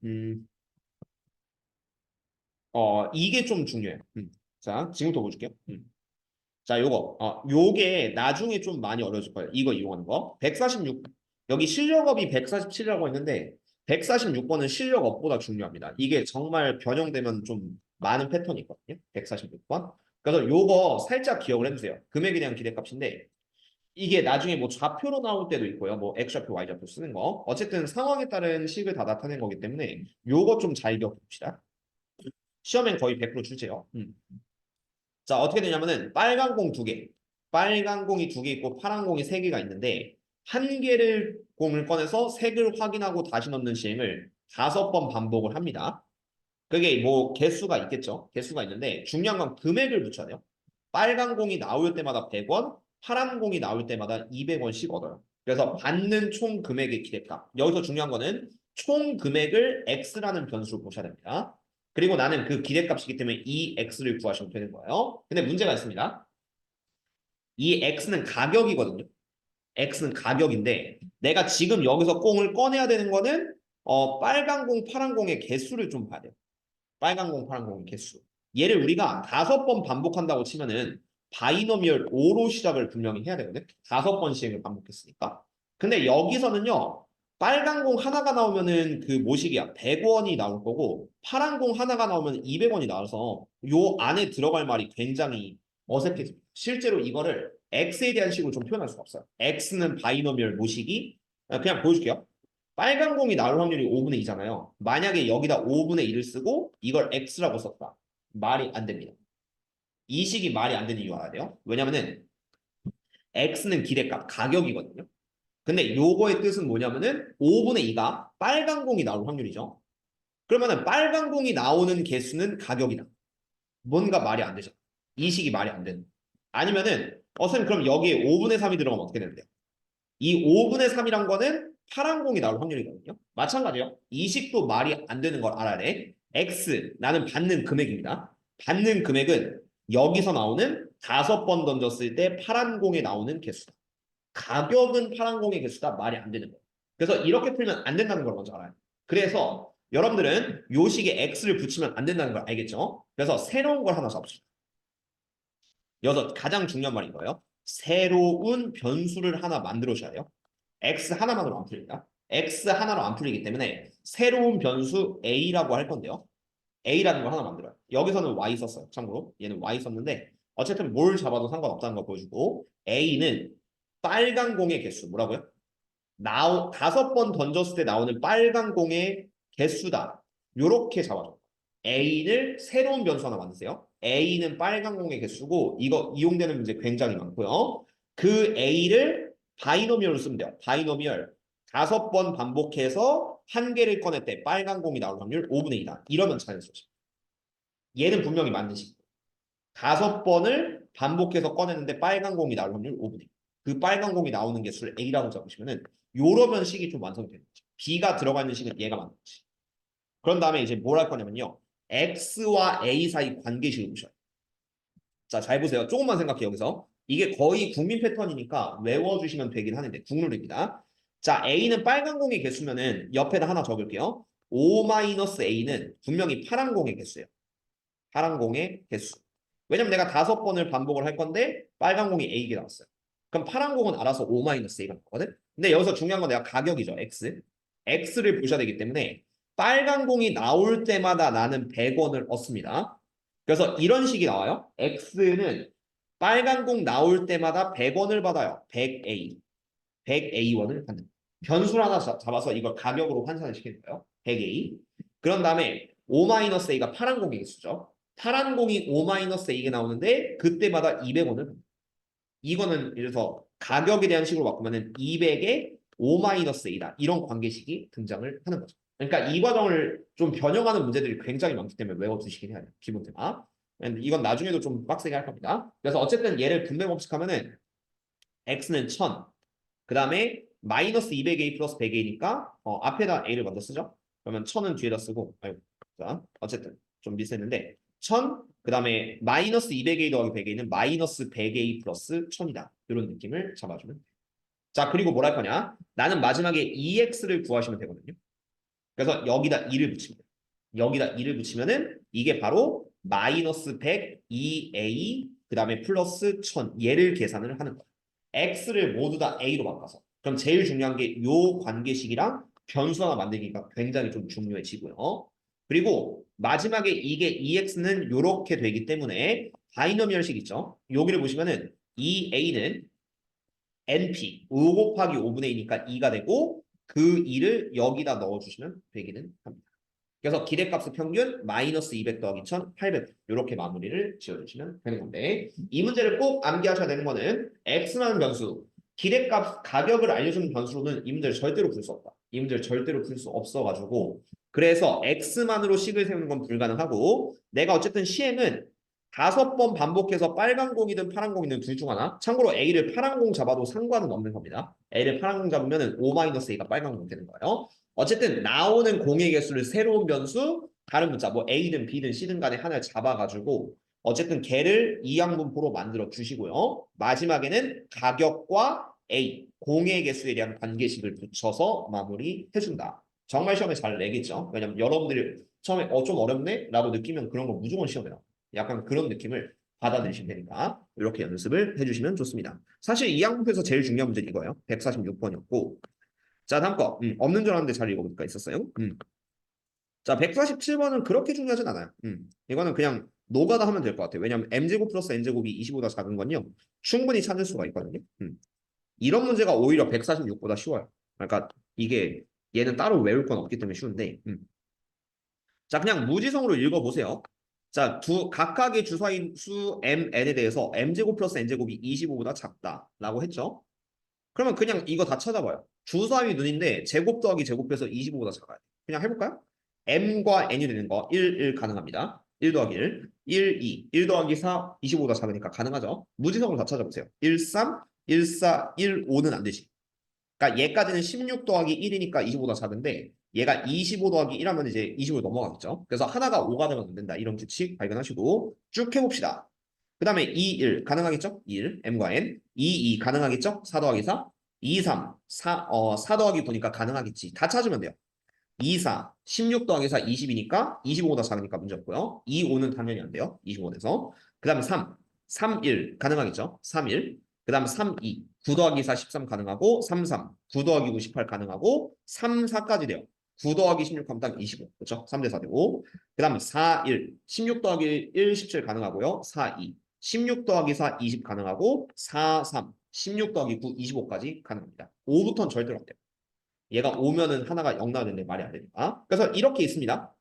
이게 좀 중요해요. 자, 지금부터 보여줄게요. 자, 요게 나중에 좀 많이 어려질 거예요. 이거 이용하는 거. 146, 여기 실력업이 147이라고 했는데 146번은 실력업보다 중요합니다. 이게 정말 변형되면 좀 많은 패턴이 있거든요. 146번. 그래서 요거 살짝 기억을 해주세요. 금액에 대한 기대값인데 이게 나중에 뭐 좌표로 나올 때도 있고요. 뭐 X좌표, Y좌표 쓰는 거. 어쨌든 상황에 따른 식을 다 나타낸 거기 때문에 요거 좀 잘 기억해봅시다. 시험엔 거의 100% 출제요. 자, 어떻게 되냐면은 빨간 공 두 개, 빨간 공이 두 개 있고 파란 공이 세 개가 있는데 한 개를 공을 꺼내서 색을 확인하고 다시 넣는 시행을 5번 반복을 합니다. 그게 뭐 개수가 있겠죠. 개수가 있는데 중요한 건 금액을 붙여야 돼요. 빨간 공이 나올 때마다 100원, 파란 공이 나올 때마다 200원씩 얻어요. 그래서 받는 총 금액의 기대값. 여기서 중요한 거는 총 금액을 x라는 변수로 보셔야 됩니다. 그리고 나는 그 기대값이기 때문에 이 x를 구하시면 되는 거예요. 근데 문제가 있습니다. 이 x는 가격이거든요. x는 가격인데 내가 지금 여기서 공을 꺼내야 되는 거는 빨간 공, 파란 공의 개수를 좀 봐야 돼요. 빨간 공, 파란 공의 개수. 얘를 우리가 5번 반복한다고 치면은 바이노미얼 5로 시작을 분명히 해야 되거든. 5번 시행을 반복했으니까. 근데 여기서는요. 빨간 공 하나가 나오면은 그 모식이야. 100원이 나올 거고 파란 공 하나가 나오면 200원이 나와서 요 안에 들어갈 말이 굉장히 어색해집니다. 실제로 이거를 x에 대한 식으로 좀 표현할 수가 없어요. x는 바이노미얼 모식이 그냥 보여줄게요. 빨간 공이 나올 확률이 5분의 2잖아요. 만약에 여기다 5분의 1을 쓰고 이걸 x라고 썼다. 말이 안 됩니다. 이 식이 말이 안 되는 이유 알아야 돼요. 왜냐면은 x는 기대값, 가격이거든요. 근데 요거의 뜻은 뭐냐면은 5분의 2가 빨간 공이 나올 확률이죠. 그러면은 빨간 공이 나오는 개수는 가격이다. 뭔가 말이 안 되죠. 이 식이 말이 안 되는. 아니면은 선생님 그럼 여기에 5분의 3이 들어가면 어떻게 되는데요? 이 5분의 3이란 거는 파란 공이 나올 확률이거든요. 마찬가지요. 이 식도 말이 안 되는 걸 알아야 돼. X, 나는 받는 금액입니다. 받는 금액은 여기서 나오는 5번 던졌을 때 파란 공에 나오는 개수다. 가격은 파란 공의 개수다. 말이 안 되는 거예요. 그래서 이렇게 풀면 안 된다는 걸 먼저 알아요. 그래서 여러분들은 요 식에 X를 붙이면 안 된다는 걸 알겠죠? 그래서 새로운 걸 하나 잡읍시다. 여기서 가장 중요한 말인 거예요. 새로운 변수를 하나 만들어줘야 돼요. x 하나만으로 안 풀립니다. x 하나로 안 풀리기 때문에 새로운 변수 a라고 할 건데요. a라는 걸 하나 만들어요. 여기서는 y 썼어요. 참고로 얘는 y 썼는데 어쨌든 뭘 잡아도 상관없다는 걸 보여주고 a는 빨간 공의 개수 뭐라고요? 5번 던졌을 때 나오는 빨간 공의 개수다. 요렇게 잡아줘. A를 새로운 변수 하나 만드세요. A는 빨간 공의 개수고 이거 이용되는 문제 굉장히 많고요. 그 A를 바이노미얼로 쓰면 돼요. 바이노미얼 5번 반복해서 한 개를 꺼냈대. 빨간 공이 나올 확률 5분의 2다. 이러면 자연수죠. 얘는 분명히 맞는 식. 5번을 반복해서 꺼냈는데 빨간 공이 나올 확률 5분의 2. 그 빨간 공이 나오는 개수를 A라고 잡으시면은 요러면 식이 좀 완성이 되는 거죠. B가 들어가 있는 식은 얘가 맞는 거지. 그런 다음에 이제 뭘 할 거냐면요. X와 A 사이 관계식을 보셔요. 자, 잘 보세요. 조금만 생각해요, 여기서. 이게 거의 국민 패턴이니까 외워주시면 되긴 하는데, 국룰입니다. 자, A는 빨간 공의 개수면은 옆에다 하나 적을게요. 5-A는 분명히 파란 공의 개수예요. 파란 공의 개수. 왜냐면 내가 5번을 반복을 할 건데 빨간 공이 A가 나왔어요. 그럼 파란 공은 알아서 5-A가 나거든. 근데 여기서 중요한 건 내가 가격이죠. X. X를 보셔야 되기 때문에 빨간 공이 나올 때마다 나는 100원을 얻습니다. 그래서 이런 식이 나와요. X는 빨간 공 나올 때마다 100원을 받아요. 100A. 100A1을 받는. 변수를 하나 잡아서 이걸 가격으로 환산을 시키는 거예요. 100A. 그런 다음에 5-A가 파란 공의 개수죠. 파란 공이 5-A가 나오는데 그때마다 200원을 받는. 이거는 예를 들어서 가격에 대한 식으로 바꾸면은 200에 5-A다. 이런 관계식이 등장을 하는 거죠. 그러니까 이 과정을 좀 변형하는 문제들이 굉장히 많기 때문에 외워두시긴 해야 돼요. 기본 테마. 이건 나중에도 좀 빡세게 할 겁니다. 그래서 어쨌든 얘를 분배 법칙하면은 x는 1000, 그 다음에 마이너스 200A 플러스 100A니까 앞에다 A를 먼저 쓰죠. 그러면 1000은 뒤에다 쓰고 아이고, 자 어쨌든 좀 미스했는데 1000, 그 다음에 마이너스 200A 더하기 100A는 마이너스 100A 플러스 1000이다. 이런 느낌을 잡아주면 돼요. 자, 그리고 뭘 할 거냐? 나는 마지막에 EX를 구하시면 되거든요. 그래서 여기다 2를 붙이면 돼요. 여기다 2를 붙이면은 이게 바로 마이너스 100 2A 그 다음에 플러스 1000 얘를 계산을 하는 거야. X를 모두 다 A로 바꿔서. 그럼 제일 중요한 게 요 관계식이랑 변수 하나 만들기가 굉장히 좀 중요해지고요. 그리고 마지막에 이게 EX는 요렇게 되기 때문에 바이너미얼식 있죠. 여기를 보시면은 2A는 NP 5 곱하기 5분의 2니까 2가 되고 그 2를 여기다 넣어주시면 되기는 합니다. 그래서 기대값의 평균 마이너스 200 더하기 1800 이렇게 마무리를 지어주시면 되는 건데 이 문제를 꼭 암기하셔야 되는 거는 x라는 변수 기대값 가격을 알려주는 변수로는 이 문제를 절대로 풀 수 없다. 이 문제를 절대로 풀 수 없어가지고 그래서 x만으로 식을 세우는 건 불가능하고 내가 어쨌든 시행은 5번 반복해서 빨간 공이든 파란 공이든 둘 중 하나. 참고로 A를 파란 공 잡아도 상관은 없는 겁니다. A를 파란 공 잡으면 O-A가 빨간 공 되는 거예요. 어쨌든 나오는 공의 개수를 새로운 변수, 다른 문자, 뭐 A든 B든 C든 간에 하나를 잡아가지고 어쨌든 걔를 이항분포로 만들어 주시고요. 마지막에는 가격과 A, 공의 개수에 대한 관계식을 붙여서 마무리해준다. 정말 시험에 잘 내겠죠. 왜냐면 여러분들이 처음에 좀 어렵네? 라고 느끼면 그런 거 무조건 시험에 나와. 약간 그런 느낌을 받아들이시면 되니까 이렇게 연습을 해주시면 좋습니다. 사실 이 항목에서 제일 중요한 문제는 이거예요. 146번이었고 자 다음 거 없는 줄 알았는데 잘 읽어보니까 있었어요. 자 147번은 그렇게 중요하진 않아요. 이거는 그냥 노가다 하면 될 것 같아요. 왜냐하면 m제곱 플러스 n제곱이 25보다 작은 건요. 충분히 찾을 수가 있거든요. 이런 문제가 오히려 146보다 쉬워요. 그러니까 이게 얘는 따로 외울 건 없기 때문에 쉬운데 자 그냥 무지성으로 읽어보세요. 자, 각각의 주사인 수 mn에 대해서 m제곱 플러스 n제곱이 25보다 작다라고 했죠. 그러면 그냥 이거 다 찾아봐요. 주사위 눈인데 제곱 더하기 제곱해서 25보다 작아요. 그냥 해볼까요? m과 n이 되는 거 1 가능합니다. 1 더하기 1, 2, 1 더하기 4, 25보다 작으니까 가능하죠. 무지성으로 다 찾아보세요. 1, 3, 1, 4, 1, 5는 안 되지. 그러니까 얘까지는 16 더하기 1이니까 25보다 작은데 얘가 25 더하기 1 하면 이제 25를 넘어가겠죠. 그래서 하나가 5가 되면 안 된다. 이런 규칙 발견하시고 쭉 해봅시다. 그 다음에 2, 1 가능하겠죠? 1, m과 n. 2, 2 가능하겠죠? 4 더하기 4. 2, 3, 4 더하기 9니까 가능하겠지. 다 찾으면 돼요. 2, 4, 16 더하기 4, 20이니까 25보다 작으니까 문제 없고요. 2, 5는 당연히 안 돼요. 25에서. 그 다음에 3, 3, 1 가능하겠죠? 3, 1. 그 다음 3, 2, 9 더하기 4, 13 가능하고 3, 3, 9 더하기 9, 18 가능하고 3, 4까지 돼요. 9 더하기 16 하면 딱 25. 그렇죠? 3대 4 되고 그 다음에 4, 1, 16 더하기 1, 17 가능하고요. 4, 2, 16 더하기 4, 20 가능하고 4, 3, 16 더하기 9, 25까지 가능합니다. 5부터는 절대로 안 돼요. 얘가 오면은 하나가 0 나왔는데 말이 안 되니까. 그래서 이렇게 있습니다.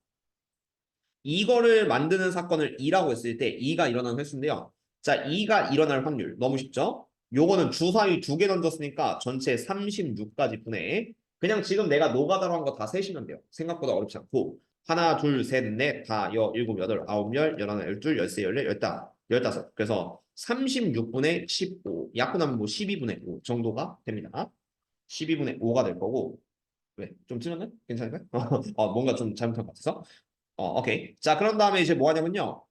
이거를 만드는 사건을 2라고 했을 때 2가 일어나는 횟수인데요. 자, 2가 일어날 확률 너무 쉽죠? 요거는 주사위 2개 던졌으니까 전체 36까지 분해. 그냥 지금 내가 노가다로 한 거 다 세시면 돼요. 생각보다 어렵지 않고 하나, 둘, 셋, 넷, 다, 여, 일곱, 여덟, 아홉, 열, 열하나, 열둘, 열세, 열네, 열다, 열다섯. 그래서 36분의 15, 약분하면 뭐 12분의 5 정도가 됩니다. 12분의 5가 될 거고 왜? 좀 찔렀네? 괜찮을까요? 뭔가 좀 잘못한 것 같아서. 오케이. 자, 그런 다음에 이제 뭐 하냐면요.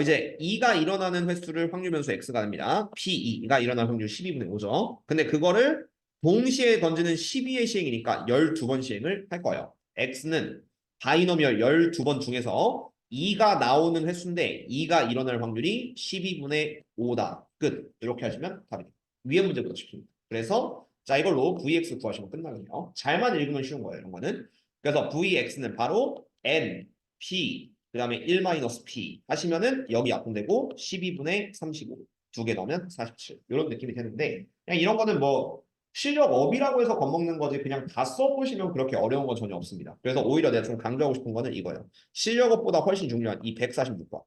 이제 2가 일어나는 횟수를 확률 변수 x가 됩니다. P2가 일어나는 확률 12분의 5죠. 근데 그거를 동시에 던지는 12의 시행이니까 12번 시행을 할 거예요. x는 바이너미얼 12번 중에서 2가 나오는 횟수인데 2가 일어날 확률이 12분의 5다. 끝. 이렇게 하시면 답입니다. 위에 문제보다 쉽습니다. 그래서 자 이걸로 vx 구하시면 끝나거든요. 잘만 읽으면 쉬운 거예요. 이런 거는. 그래서 vx는 바로 n, p, 그 다음에 1-p 하시면은 여기 약분되고 12분의 35 두 개 넣으면 47 이런 느낌이 되는데 그냥 이런 거는 뭐 실력업이라고 해서 겁먹는 거지 그냥 다 써보시면 그렇게 어려운 건 전혀 없습니다. 그래서 오히려 내가 좀 강조하고 싶은 거는 이거예요. 실력업보다 훨씬 중요한 이 146번.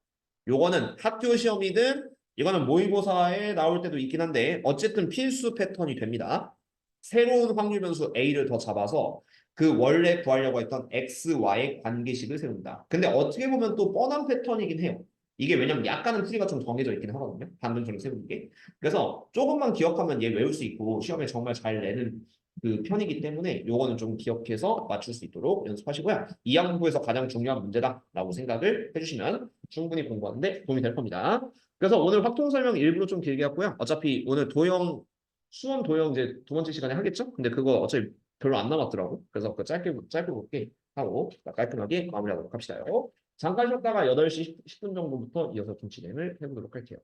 요거는 학교 시험이든 이거는 모의고사에 나올 때도 있긴 한데 어쨌든 필수 패턴이 됩니다. 새로운 확률 변수 A를 더 잡아서 그 원래 구하려고 했던 X, Y의 관계식을 세운다. 근데 어떻게 보면 또 뻔한 패턴이긴 해요. 이게 왜냐면 약간은 풀이가 좀 정해져 있긴 하거든요. 방금처럼 세우는 게. 그래서 조금만 기억하면 얘 외울 수 있고 시험에 정말 잘 내는 그 편이기 때문에 요거는 좀 기억해서 맞출 수 있도록 연습하시고요. 이 학문부에서 가장 중요한 문제다라고 생각을 해주시면 충분히 공부하는데 도움이 될 겁니다. 그래서 오늘 확통 설명 일부러 좀 길게 했고요. 어차피 오늘 도형 수원 도형 이제 두 번째 시간에 하겠죠? 근데 그거 어차피 별로 안 남았더라고. 그래서 그 짧게 볼게 하고 깔끔하게 마무리하도록 합시다요. 잠깐 쉬었다가 8시 10분 정도부터 이어서 좀 진행을 해보도록 할게요.